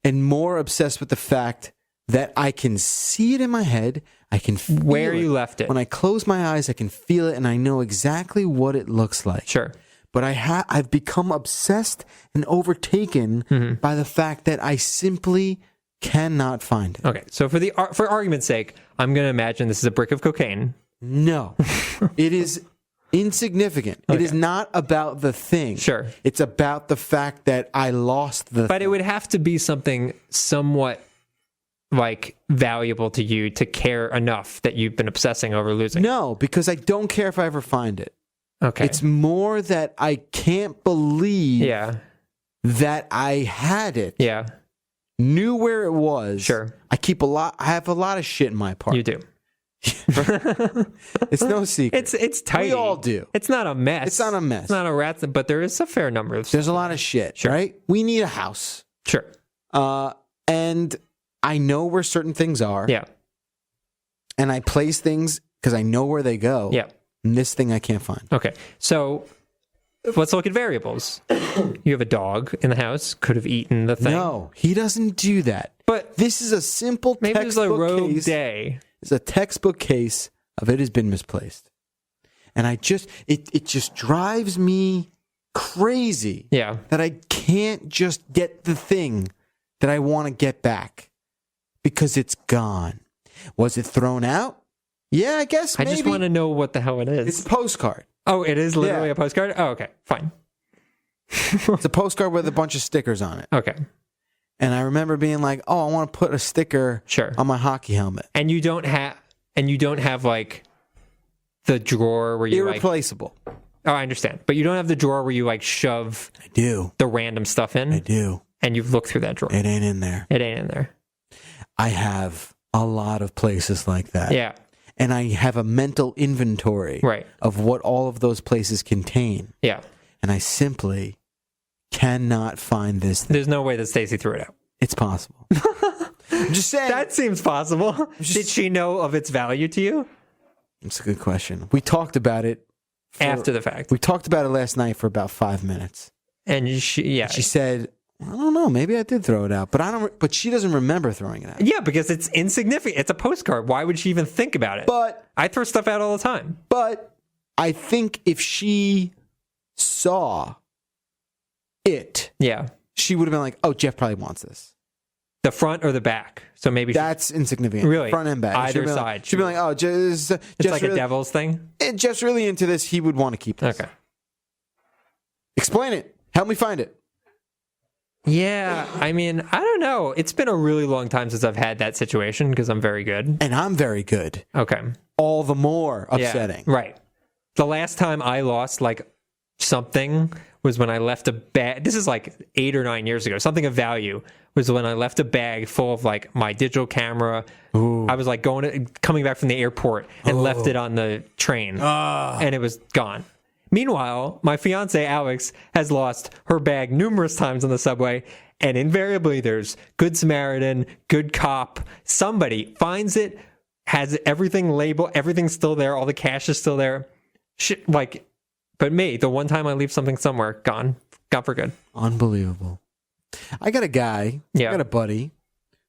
And more obsessed with the fact that I can see it in my head. I can feel where it. you left it. When I close my eyes, I can feel it, and I know exactly what it looks like. Sure. But I've become obsessed and overtaken by the fact that I simply cannot find it. Okay. So for argument's sake, I'm going to imagine this is a brick of cocaine. No. It is insignificant. Okay. It is not about the thing. Sure. It's about the fact that I lost the But it would have to be something somewhat like valuable to you to care enough that you've been obsessing over losing. No, because I don't care if I ever find it. Okay. It's more that I can't believe Yeah. that I had it. Yeah. Knew where it was. Sure. I have a lot of shit in my apartment. You do. It's no secret. It's tidy. We all do. It's not a mess. It's not a mess. It's not a rat, but there is a fair number of. There's a lot of shit, Sure. right? We need a house. Sure. And I know where certain things are. Yeah. And I place things because I know where they go. Yeah. And this thing I can't find. Okay. So let's look at variables. You have a dog in the house. Could have eaten the thing. No, he doesn't do that. But This is a simple maybe it was textbook a rogue case. day. It's a textbook case of it has been misplaced. And it just drives me crazy Yeah. that I can't just get the thing that I want to get back because it's gone. Was it thrown out? Yeah, I guess I maybe. just want to know what the hell it is. It's a postcard. Oh, it is literally Yeah. a postcard? Oh, okay. Fine. It's a postcard with a bunch of stickers on it. Okay. And I remember being like, "Oh, I want to put a sticker Sure. on my hockey helmet." And you don't have like the drawer where you like. Irreplaceable. Oh, I understand. But you don't have the drawer where you like shove I do. the random stuff in. I do. And you've looked through that drawer. It ain't in there. It ain't in there. I have a lot of places like that. Yeah. And I have a mental inventory Right. of what all of those places contain. Yeah. And I simply cannot find this thing. There's no way that Stacy threw it out. It's possible. I'm just saying. That seems possible. Did she know of its value to you? It's a good question. We talked about it. After the fact. We talked about it last night for about 5 minutes. And she said, I don't know, maybe I did throw it out, but she doesn't remember throwing it out. Yeah, because it's insignificant. It's a postcard. Why would she even think about it? But I throw stuff out all the time. But I think if she saw it, Yeah. she would have been like, "Oh, Jeff probably wants this." The front or the back. So maybe That's insignificant. Really? Front and back. Either She'd be like- side. She'd be like, "Oh, Jeff's it's like really, a devil's thing. Jeff's really into this. He would want to keep this." Okay. Explain it. Help me find it. Yeah, I mean, I don't know. It's been a really long time since I've had that situation because I'm very good. And I'm very good. Okay. All the more upsetting. Yeah, right. The last time I lost like something was when I left a bag. This is like 8 or 9 years ago. Something of value was when I left a bag full of like my digital camera. Ooh. I was like coming back from the airport and left it on the train, and it was gone. Meanwhile, my fiance Alex has lost her bag numerous times on the subway, and invariably there's Good Samaritan, Good Cop. Somebody finds it, has everything labeled, everything's still there, all the cash is still there. Shit, like, but me, the one time I leave something somewhere, gone for good. Unbelievable. I got a guy, I got a buddy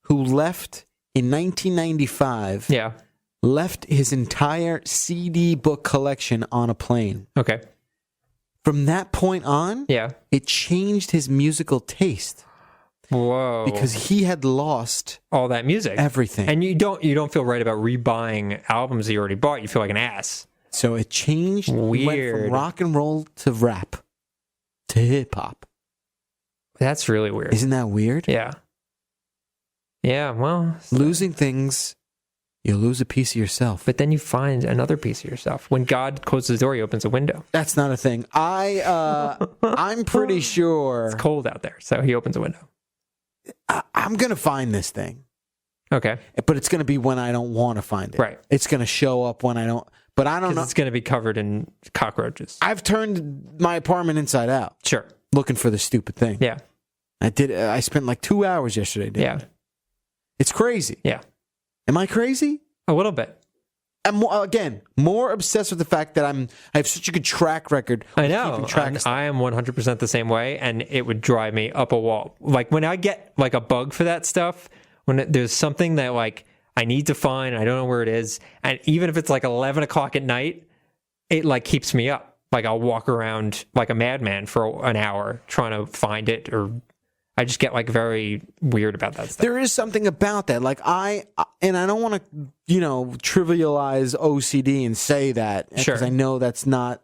who left in 1995. Yeah. left his entire CD book collection on a plane. Okay. From that point on, Yeah. it changed his musical taste. Whoa. Because he had lost all that music. everything. And you don't feel right about rebuying albums that you already bought. You feel like an ass. So it changed. Weird. It went from rock and roll to rap to hip hop. That's really weird. Isn't that weird? Yeah. Yeah, well. Losing things, you lose a piece of yourself. But then you find another piece of yourself. When God closes the door, he opens a window. That's not a thing. I'm pretty sure. It's cold out there, so he opens a window. I'm going to find this thing. Okay. But it's going to be when I don't want to find it. Right. It's going to show up when I don't. But I don't know. It's going to be covered in cockroaches. I've turned my apartment inside out. Sure. Looking for this stupid thing. Yeah. I did. I spent like 2 hours yesterday. Yeah. It's crazy. Yeah. Am I crazy? A little bit. I'm more obsessed with the fact that I have such a good track record. I know. Keeping track of stuff. I am 100% the same way, and it would drive me up a wall. Like when I get like a bug for that stuff, when there's something that like I need to find, I don't know where it is, and even if it's like 11 o'clock at night, it like keeps me up. Like I'll walk around like a madman for an hour trying to find it, or I just get like very weird about that stuff. There is something about that. Like I don't want to, trivialize OCD and say that because I know that's not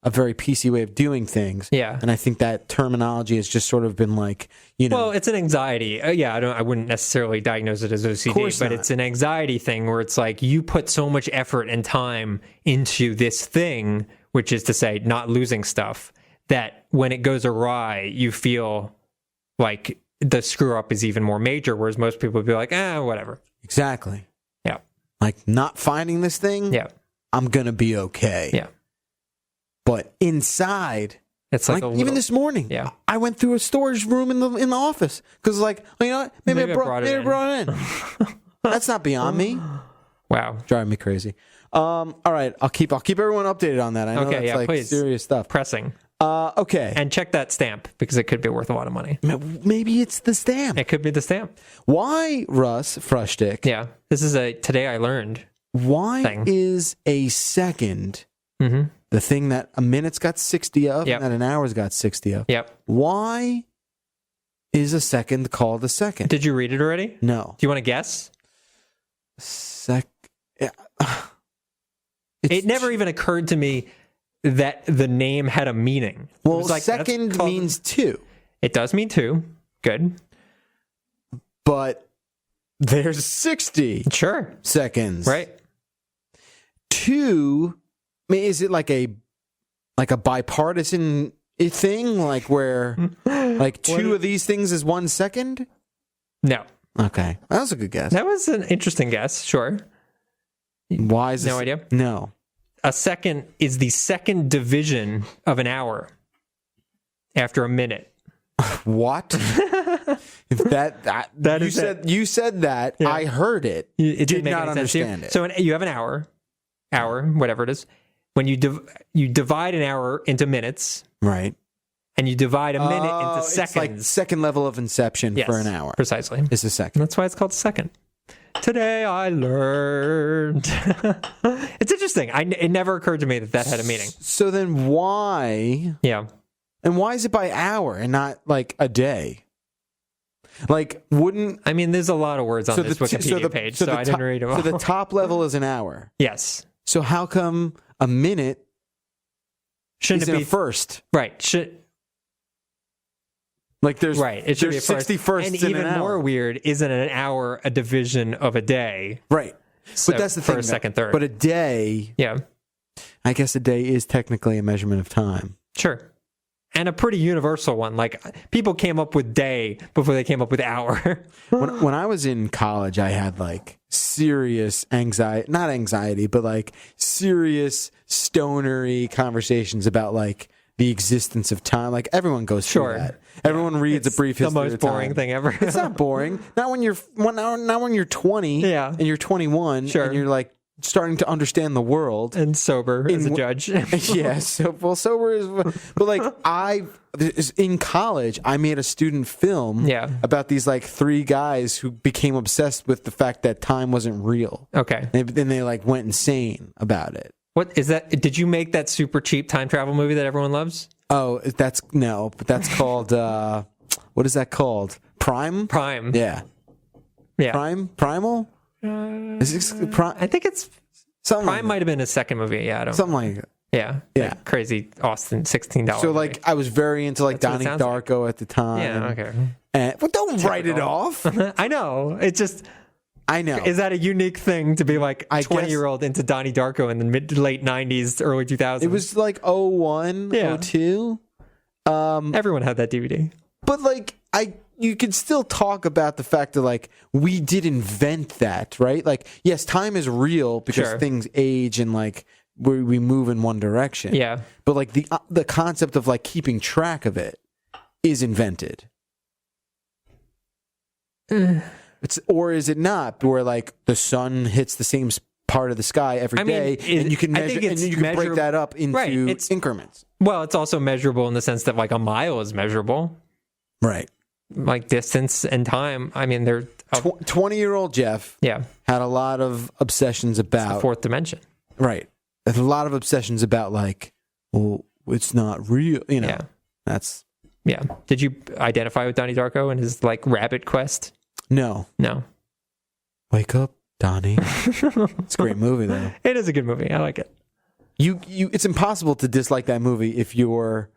a very PC way of doing things. Yeah. And I think that terminology has just sort of been like, Well, it's an anxiety. I wouldn't necessarily diagnose it as OCD, but it's an anxiety thing where it's like you put so much effort and time into this thing, which is to say not losing stuff, that when it goes awry, you feel like the screw up is even more major, whereas most people would be like, whatever. Exactly. Yeah. Like not finding this thing, I'm going to be okay. Yeah. But inside, it's like even this morning, I went through a storage room in the office because like, you know what? Maybe I brought it in. That's not beyond me. Wow. Driving me crazy. All right. I'll keep everyone updated on that. I know that's like please. serious stuff. Pressing. Okay. And check that stamp because it could be worth a lot of money. Maybe it's the stamp. It could be the stamp. Why, Russ Frushtick? Yeah. This is a today I learned. Why is a second the thing that a minute's got 60 of and that an hour's got 60 of? Yep. Why is a second called a second? Did you read it already? No. Do you want to guess? It never even occurred to me that the name had a meaning. Well, like, second means two. It does mean two. Good. But there's 60 seconds. Right. Two, I mean, is it like a bipartisan thing? Like where like two of these things is 1 second? No. Okay. That was a good guess. That was an interesting guess. Sure. Why is this? No idea? No. A second is the second division of an hour after a minute. What? You said that. Yeah. I heard it. It did not understand it. So you have an hour, whatever it is. When you divide an hour into minutes, right? And you divide a minute into seconds. It's like second level of inception for an hour. Precisely. It's a second. That's why it's called a second. Today I learned. It's interesting. It never occurred to me that had a meaning. So then why? Yeah. And why is it by hour and not like a day? Like, wouldn't... I mean, there's a lot of words on this Wikipedia page, so I didn't read them all. So the top level is an hour? Yes. So how come a minute shouldn't be a first? Right. Like there's it should be a 60 firsts and in even an more hour. weird, isn't an hour a division of a day? Right. So but that's the thing. First, second, third. But a day... Yeah. I guess a day is technically a measurement of time. Sure. And a pretty universal one. Like, people came up with day before they came up with hour. When I was in college, I had like serious anxiety, not anxiety, but like serious stonery conversations about like the existence of time. Like everyone goes through that. Everyone reads a brief history of time. The most boring thing ever. It's not boring. Not when you're 20 and you're 21 and you're like starting to understand the world. And sober as a judge. Yeah, sober is, but like in college, I made a student film about these like 3 guys who became obsessed with the fact that time wasn't real. Okay. And then they like went insane about it. What is that? Did you make that super cheap time travel movie that everyone loves? Oh, that's called, what is that called? Prime? Yeah. Primal? Is this I think it's something. Prime might have been his second movie. Yeah, I don't. Something like that. Yeah. Like crazy Austin $16. So like I was very into like Donnie Darko at the time. Yeah. Okay. But don't write it off. I know. It's just. I know. Is that a unique thing to be like a 20-year-old into Donnie Darko in the late 90s, early 2000s? It was like 01, 02. Everyone had that DVD. But like you could still talk about the fact that like we did invent that, right? Like yes, time is real because things age and like we move in one direction. Yeah. But like the concept of like keeping track of it is invented. Or is it not? Where like the sun hits the same part of the sky every day, and you can measure, and you can break that up into increments. Well, it's also measurable in the sense that like a mile is measurable, right? Like distance and time. I mean, they're 20-year-old Jeff. Had a lot of obsessions about the fourth dimension. Right. There's a lot of obsessions about like, well, it's not real. You know. That's. Yeah. Did you identify with Donnie Darko and his like rabbit quest? No. Wake up, Donnie. It's a great movie, though. It is a good movie. I like it. It's impossible to dislike that movie if you're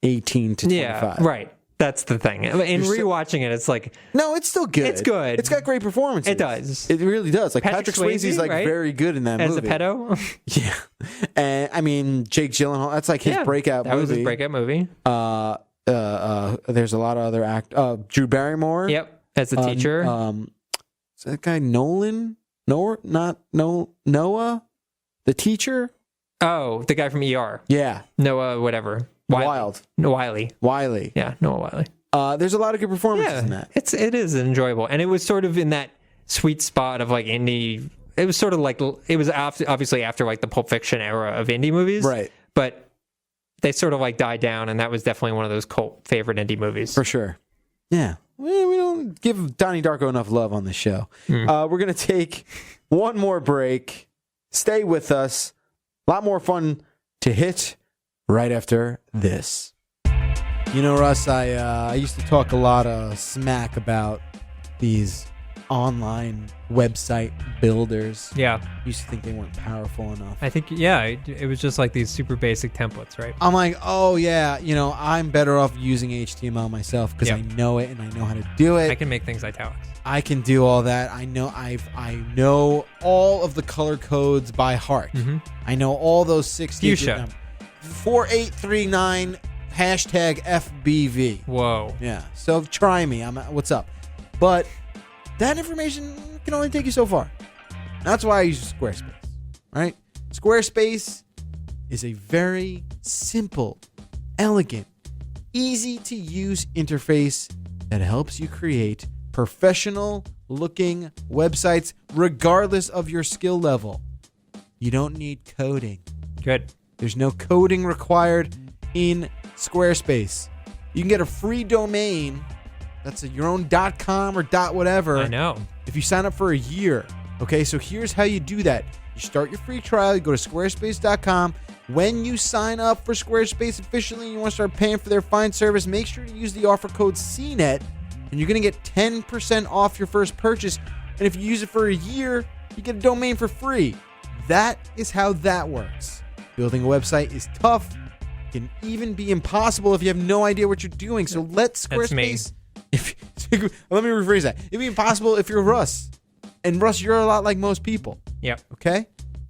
18 to 25. Yeah, right. That's the thing. In rewatching it, it's like... No, it's still good. It's good. It's got great performances. It does. It really does. Like Patrick Swayze's like very good in that movie. As a pedo? Yeah. And I mean, Jake Gyllenhaal, that's like his breakout movie. That was his breakout movie. There's a lot of other Drew Barrymore. Yep. As a teacher. Is that guy Noah? The teacher? Oh, the guy from ER. Yeah. Noah, whatever. Wiley. Yeah, Noah Wiley. There's a lot of good performances in that. It is enjoyable. And it was sort of in that sweet spot of like indie. It was sort of like, it was obviously after like the Pulp Fiction era of indie movies. Right. But they sort of like died down, and that was definitely one of those cult favorite indie movies. For sure. Yeah. We don't give Donnie Darko enough love on this show. We're going to take one more break. Stay with us. A lot more fun to hit right after this. You know, Russ, I used to talk a lot of smack about these online website builders. Yeah. Used to think they weren't powerful enough. I think, it was just like these super basic templates, right? I'm like, oh yeah, I'm better off using HTML myself because I know it and I know how to do it. I can make things italics. I can do all that. I know know all of the color codes by heart. Mm-hmm. I know all those 6 digits. 4839 #FBV. Whoa. Yeah. So try me. What's up? But that information can only take you so far. That's why I use Squarespace, right? Squarespace is a very simple, elegant, easy-to-use interface that helps you create professional-looking websites regardless of your skill level. You don't need coding. Good. There's no coding required in Squarespace. You can get a free domain that's your own .com or .whatever. I know. If you sign up for a year. Okay, so here's how you do that. You start your free trial. You go to squarespace.com. When you sign up for Squarespace officially and you want to start paying for their fine service, make sure to use the offer code CNET, and you're going to get 10% off your first purchase. And if you use it for a year, you get a domain for free. That is how that works. Building a website is tough. It can even be impossible if you have no idea what you're doing. So let Squarespace... Let me rephrase that. It'd be impossible if you're Russ. And Russ, you're a lot like most people. Yep. Okay?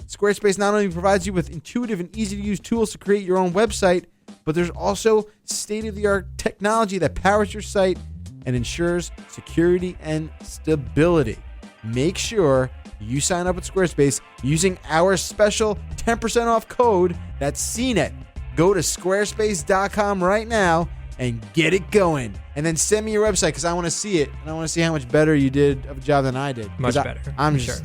Squarespace not only provides you with intuitive and easy-to-use tools to create your own website, but there's also state-of-the-art technology that powers your site and ensures security and stability. Make sure you sign up with Squarespace using our special 10% off code. That's CNET. Go to squarespace.com right now and get it going. And then send me your website because I want to see it. And I want to see how much better you did of a job than I did. Much better. I'm sure.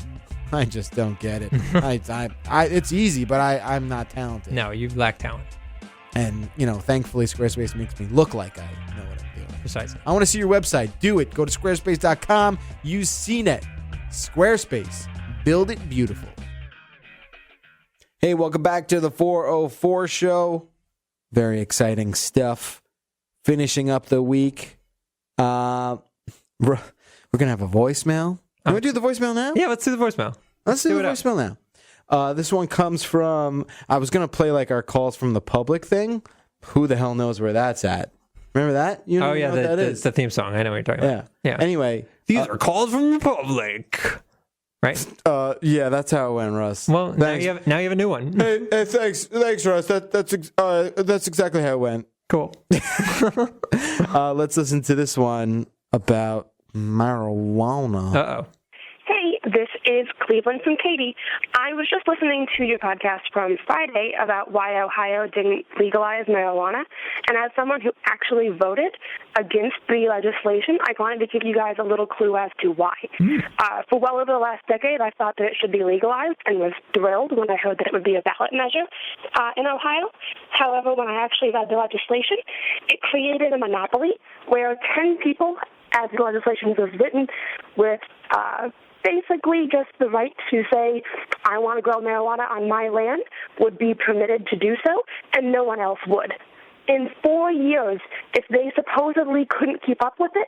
I just don't get it. It's easy, but I'm not talented. No, you lack talent. And, thankfully, Squarespace makes me look like I know what I'm doing. Precisely. I want to see your website. Do it. Go to squarespace.com. Use CNET. Squarespace. Build it beautiful. Hey, welcome back to the 404 show. Very exciting stuff. Finishing up the week. We're going to have a voicemail. You want to do the voicemail now? Yeah, let's do the voicemail. Let's do the voicemail now. This one comes from, I was going to play like our calls from the public thing. Who the hell knows where that's at? Remember that? You know what that is. The theme song. I know what you're talking about. Yeah. Anyway. These are calls from the public. Right? Yeah, that's how it went, Russ. Well, now you have a new one. Hey, thanks, Russ. That's exactly how it went. Cool. Let's listen to this one about marijuana. Uh-oh. Hey, this is Cleveland from Katie. I was just listening to your podcast from Friday about why Ohio didn't legalize marijuana, and as someone who actually voted against the legislation, I wanted to give you guys a little clue as to why. For well over the last decade, I thought that it should be legalized and was thrilled when I heard that it would be a ballot measure in Ohio. However, when I actually read the legislation, it created a monopoly where 10 people, as the legislation was written, with basically just the right to say, I want to grow marijuana on my land, would be permitted to do so, and no one else would. In 4 years, if they supposedly couldn't keep up with it,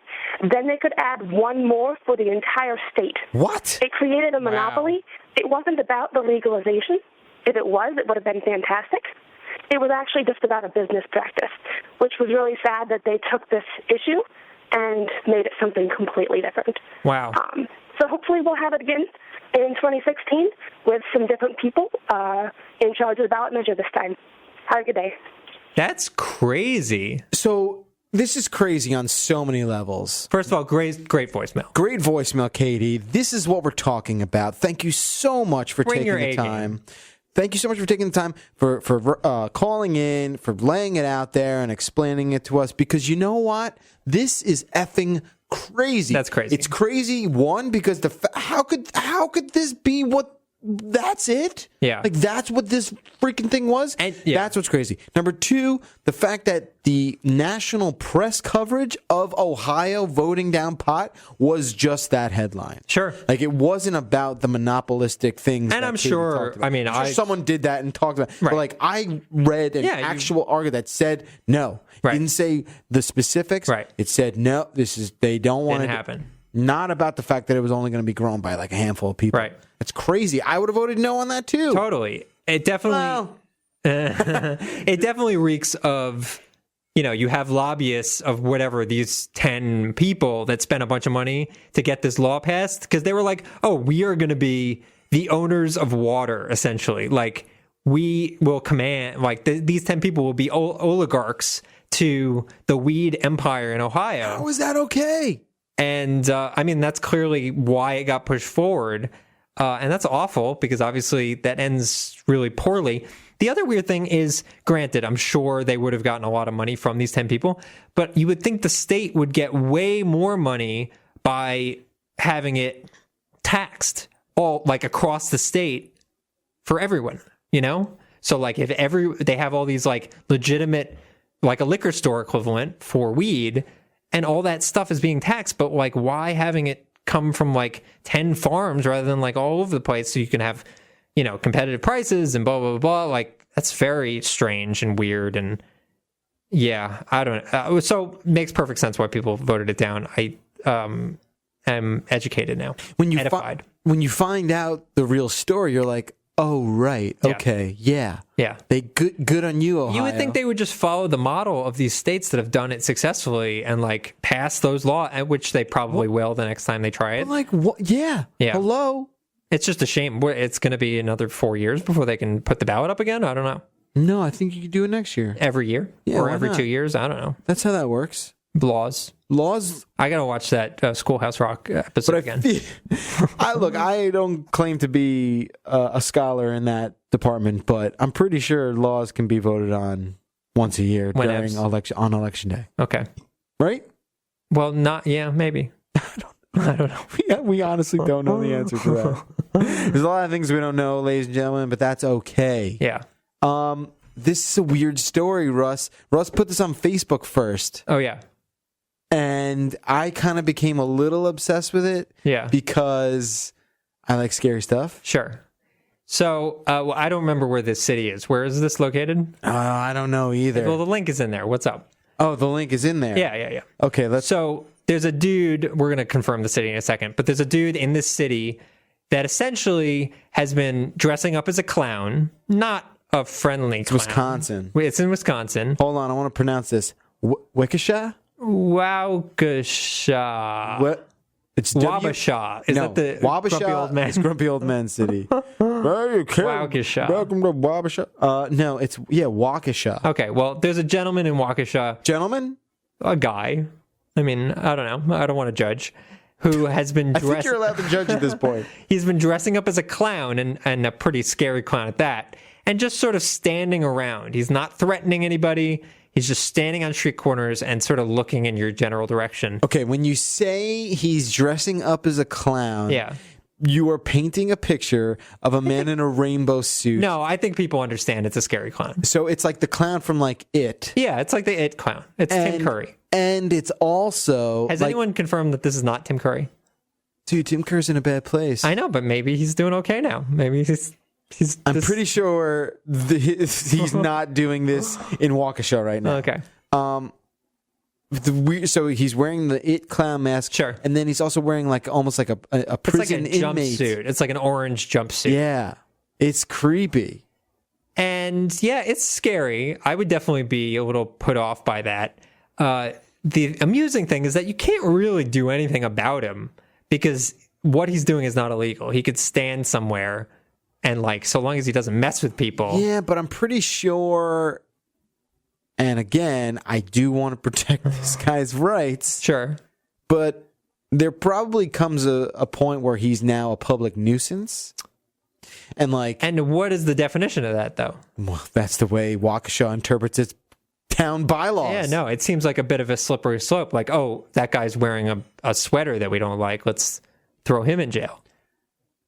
then they could add one more for the entire state. What? It created a monopoly. Wow. It wasn't about the legalization. If it was, it would have been fantastic. It was actually just about a business practice, which was really sad that they took this issue and made it something completely different. Wow. So hopefully we'll have it again in 2016 with some different people in charge of the ballot measure this time. Have a good day. That's crazy. So this is crazy on so many levels. First of all, great voicemail. Great voicemail, Katie. This is what we're talking about. Thank you so much for taking the time. Thank you so much for taking the time for calling in, for laying it out there and explaining it to us. Because you know what? This is effing crazy. That's crazy. It's crazy. One, because how could this be what? That's it? Yeah. Like, that's what this freaking thing was? And, yeah. That's what's crazy. Number two, the fact that the national press coverage of Ohio voting down pot was just that headline. Sure. Like, it wasn't about the monopolistic things. And I'm sure, I mean, someone did that and talked about it. Right. But, like, I read an actual article that said no. Right. It didn't say the specifics. Right. It said no, they don't want Didn't to happen. Not about the fact that it was only going to be grown by like a handful of people. Right. It's crazy. I would have voted no on that too. Totally. It definitely it definitely reeks of, you have lobbyists of whatever, these 10 people that spent a bunch of money to get this law passed, because they were like, oh, we are going to be the owners of water, essentially. Like, we will command, like, these 10 people will be oligarchs to the weed empire in Ohio. How is that okay? And, I mean, that's clearly why it got pushed forward. And that's awful, because obviously that ends really poorly. The other weird thing is, granted, I'm sure they would have gotten a lot of money from these 10 people, but you would think the state would get way more money by having it taxed all, like, across the state for everyone, So, like, if they have all these, like, legitimate, like a liquor store equivalent for weed, and all that stuff is being taxed, but, like, why having it come from, like, 10 farms rather than, like, all over the place so you can have, competitive prices and blah, blah, blah, blah. Like, that's very strange and weird. And, yeah, I don't know. So it makes perfect sense why people voted it down. I am educated now. When you edified. When you find out the real story, you're like, oh, right. Okay. Yeah. They good on you, Ohio. You would think they would just follow the model of these states that have done it successfully and, like, pass those laws, which they probably will the next time they try it. But, like, what? Yeah. Hello. It's just a shame. It's going to be another 4 years before they can put the ballot up again. I don't know. No, I think you could do it next year. Every year? Yeah, or why every not? 2 years? I don't know. That's how that works. Laws. I got to watch that Schoolhouse Rock episode again. I don't claim to be a scholar in that department, but I'm pretty sure laws can be voted on once a year on election day. Okay. Right? Well, maybe. I don't know. We honestly don't know the answer to that. There's a lot of things we don't know, ladies and gentlemen, but that's okay. Yeah. This is a weird story, Russ. Russ put this on Facebook first. Oh, yeah. And I kind of became a little obsessed with it. Yeah. Because I like scary stuff. Sure. So, well, I don't remember where this city is. Where is this located? I don't know either. Well, the link is in there. What's up? Oh, the link is in there. Yeah. Okay, let's... So, there's a dude, we're going to confirm the city in a second, but there's a dude in this city that essentially has been dressing up as a clown, not a friendly clown. Wisconsin. Wait, it's in Wisconsin. Hold on, I want to pronounce this. Waukesha? Waukesha. What? It's Wabasha. Is that the Wabasha grumpy old man? It's grumpy old man city. Waukesha. Welcome to Wabasha. No, it's Waukesha. Okay, well, there's a gentleman in Waukesha. Gentleman? A guy. I mean, I don't know. I don't want to judge. Who has been dressed... I think you're allowed to judge at this point. He's been dressing up as a clown, and a pretty scary clown at that, and just sort of standing around. He's not threatening anybody. He's just standing on street corners and sort of looking in your general direction. Okay, when you say he's dressing up as a clown, yeah, you are painting a picture of a man in a rainbow suit. No, I think people understand it's a scary clown. So it's like the clown from like It. Yeah, it's like the It clown. It's Tim Curry. And it's also... Has anyone confirmed that this is not Tim Curry? Dude, Tim Curry's in a bad place. I know, but maybe he's doing okay now. Maybe he's I'm pretty sure he's not doing this in Waukesha right now. Okay. So he's wearing the It clown mask. Sure. And then he's also wearing like almost like a prison it's like a inmate. jumpsuit. It's like an orange jumpsuit. Yeah. It's creepy. And yeah, it's scary. I would definitely be a little put off by that. The amusing thing is that you can't really do anything about him because what he's doing is not illegal. He could stand somewhere and like, so long as he doesn't mess with people. Yeah, but I'm pretty sure, and again, I do want to protect this guy's rights. Sure. But there probably comes a point where he's now a public nuisance. And what is the definition of that, though? Well, that's the way Waukesha interprets its town bylaws. Yeah, no, it seems like a bit of a slippery slope. Like, oh, that guy's wearing a sweater that we don't like. Let's throw him in jail.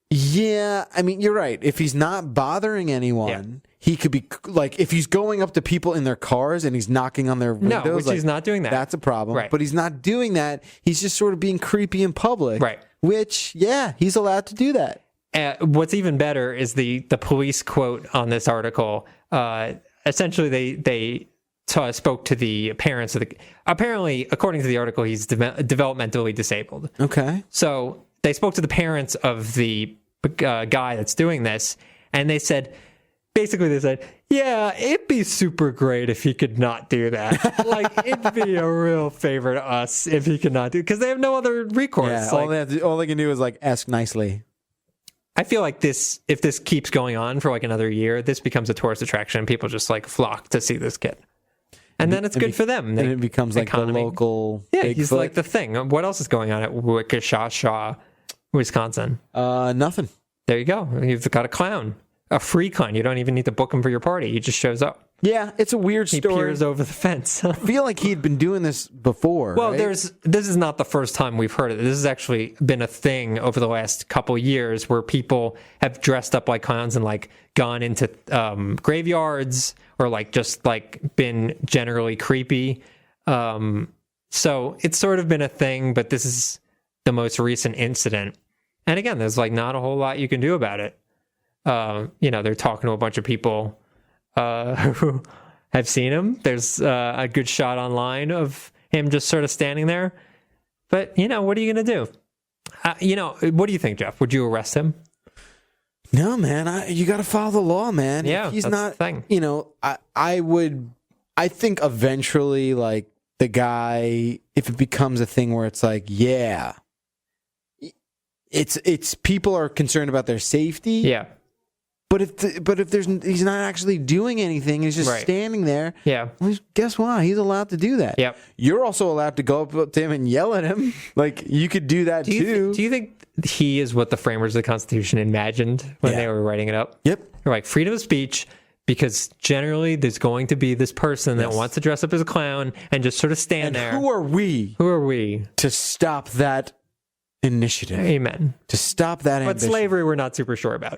Yeah, I mean, you're right. If he's not bothering anyone, he could be like, if he's going up to people in their cars and he's knocking on their windows. No, which he's not doing that. That's a problem. Right. But he's not doing that. He's just sort of being creepy in public. Right. Which, yeah, he's allowed to do that. What's even better is the police quote on this article. Essentially, they spoke to the parents of the... Apparently, according to the article, he's developmentally disabled. Okay. So they spoke to the parents of the guy that's doing this, and they said, yeah, it'd be super great if he could not do that. Like, it'd be a real favor to us if he could not do it, because they have no other recourse. Yeah, all they can do is, like, ask nicely. I feel like if this keeps going on for, like, another year, this becomes a tourist attraction. People just, like, flock to see this kid. And then it's good for them. And it becomes like the local Bigfoot. He's like the thing. What else is going on at Waukesha, Wisconsin? Nothing. There you go. You've got a clown. A free clown. You don't even need to book him for your party. He just shows up. Yeah, it's a weird story. He peers over the fence. I feel like he'd been doing this before. Well, right? this is not the first time we've heard of it. This has actually been a thing over the last couple years where people have dressed up like clowns and like gone into graveyards or like just like been generally creepy. So it's sort of been a thing, but this is the most recent incident. And again, there's like not a whole lot you can do about it. They're talking to a bunch of people who have seen him. There's a good shot online of him just sort of standing there. But, what are you going to do? What do you think, Jeff? Would you arrest him? No, man. You got to follow the law, man. Yeah, if he's that's not, the thing. I think eventually, like, the guy, if it becomes a thing where it's like, yeah, it's people are concerned about their safety. Yeah. But if he's not actually doing anything, he's just standing there. Yeah. Well, guess what? He's allowed to do that. Yep. You're also allowed to go up to him and yell at him. Like, you could do that too. Do you think he is what the framers of the Constitution imagined when they were writing it up? Yep. They're like freedom of speech, because generally there's going to be this person that wants to dress up as a clown and just sort of stand there. Who are we? Who are we to stop that initiative Amen. to stop that But ambition. slavery, we're not super sure about.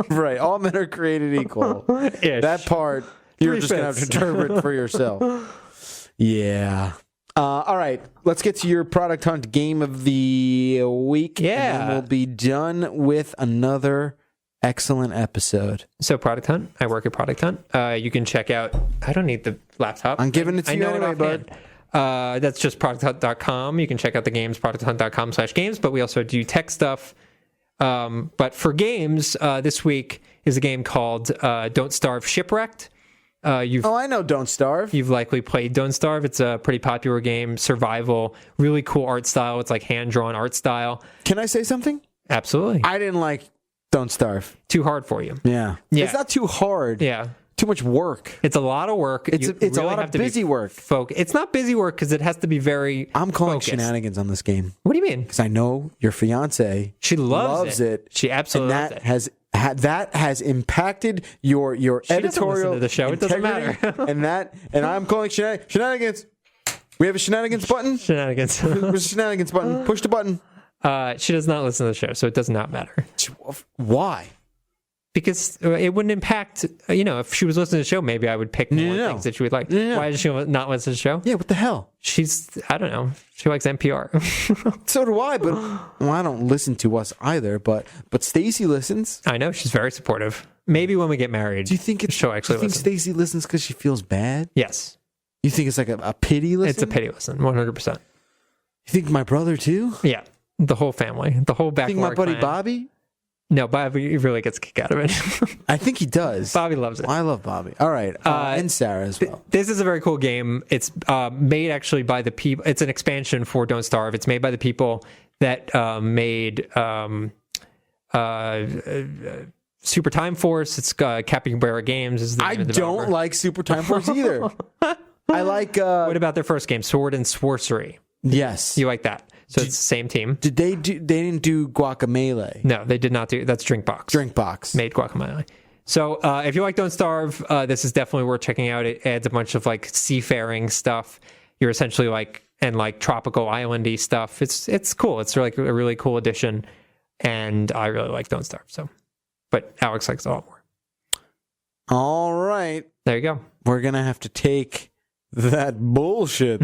Right. All men are created equal. Ish. That part, you're 3 just going to have to fifths. interpret for yourself. Yeah. All right. Let's get to your product hunt game of the week. Yeah. And then we'll be done with another excellent episode. So Product Hunt, I work at Product Hunt. You can check out, I don't need the laptop. I'm giving it to I you know anyway, it offhand. That's just producthunt.com. You can check out the games, producthunt.com/games, but we also do tech stuff. But for games, this week is a game called Don't Starve Shipwrecked. I know Don't Starve. You've likely played Don't Starve. It's a pretty popular game, survival, really cool art style. It's like hand-drawn art style. Can I say something? Absolutely. I didn't like Don't Starve. Too hard for you. Yeah. It's not too hard. Yeah. Too much work. It's a lot of work. It's a lot of busy work. It's not busy work because it has to be very I'm calling focused. shenanigans on this game. What do you mean? Because I know your fiance. She loves it. She absolutely and loves that it. that has impacted your She doesn't editorial listen to the show. It doesn't integrity, matter. and I'm calling shenanigans. We have a shenanigans button. Shenanigans. Where's the shenanigans button? Push the button. She does not listen to the show, so it does not matter. Why? Because it wouldn't impact, if she was listening to the show, maybe I would pick more things that she would like. No. Why does she not listen to the show? Yeah, what the hell? I don't know. She likes NPR. So do I, but I don't listen to us either. But Stacy listens. I know, she's very supportive. Maybe when we get married, Do you think she'll actually listen. Stacy listens because she feels bad? Yes. You think it's like a pity listen? It's a pity listen, 100%. You think my brother too? Yeah. The whole family. The whole back. Think my buddy Bobby? No, Bobby really gets a kick out of it. I think he does. Bobby loves it. I love Bobby. All right. And Sarah as well. This is a very cool game. It's made actually by the people. It's an expansion for Don't Starve. It's made by the people that made Super Time Force. It's Capybara Games. Is the name I of the don't developer. like Super Time Force either. I like... What about their first game, Sword and Sorcery? Yes. You like that? So it's the same team. Did they do? They didn't do Guacamelee. No, they did not do. That's Drinkbox. Drinkbox made Guacamole. So if you like Don't Starve, this is definitely worth checking out. It adds a bunch of like seafaring stuff. You're essentially like tropical islandy stuff. It's cool. It's like a really cool addition, and I really like Don't Starve. So, but Alex likes it a lot more. All right, there you go. We're gonna have to take that bullshit.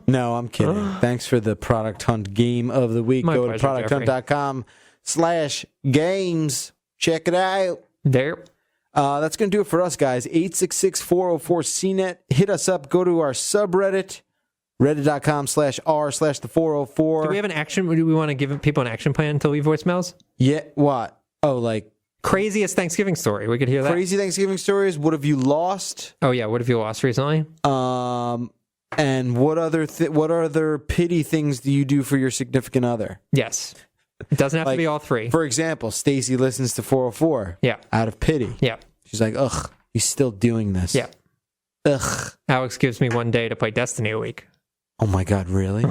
No, I'm kidding. Thanks for the Product Hunt game of the week. Go to producthunt.com/games. Check it out. There. That's going to do it for us, guys. 866-404-CNET. Hit us up. Go to our subreddit, reddit.com/r/the404. Do we have an action? Do we want to give people an action plan to leave voicemails? Yeah. What? Oh, like craziest Thanksgiving story. We could hear that. Crazy Thanksgiving stories. What have you lost? Oh yeah, what have you lost recently? And what other pity things do you do for your significant other? Yes. It doesn't have to be all three. For example, Stacy listens to 404. Yeah. Out of pity. Yeah. She's like, ugh, he's still doing this. Yeah. Ugh. Alex gives me one day to play Destiny a week. Oh my God, really?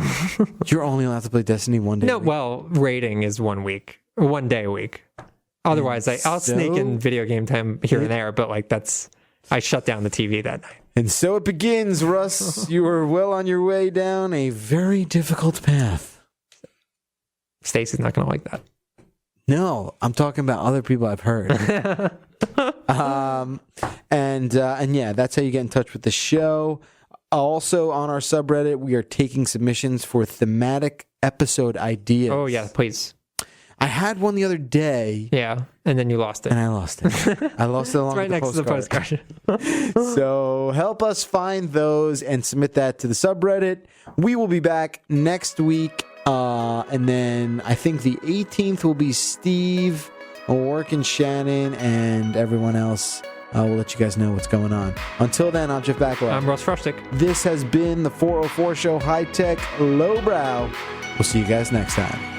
You're only allowed to play Destiny one day? No, well, rating is 1 week. 1 day a week. Otherwise, I'll sneak in video game time here and there, but like I shut down the TV that night. And so it begins, Russ. You are well on your way down a very difficult path. Stacy's not going to like that. No, I'm talking about other people I've heard. And yeah, that's how you get in touch with the show. Also on our subreddit, we are taking submissions for thematic episode ideas. Oh yeah, please. I had one the other day. Yeah, and then you lost it. And I lost it. I lost it along right with next to the postcard. So help us find those and submit that to the subreddit. We will be back next week. And then I think the 18th will be Steve, Work and Shannon, and everyone else. We'll let you guys know what's going on. Until then, I'm Jeff Backwell. I'm Russ Frushtick. This has been the 404 Show, High Tech, Lowbrow. We'll see you guys next time.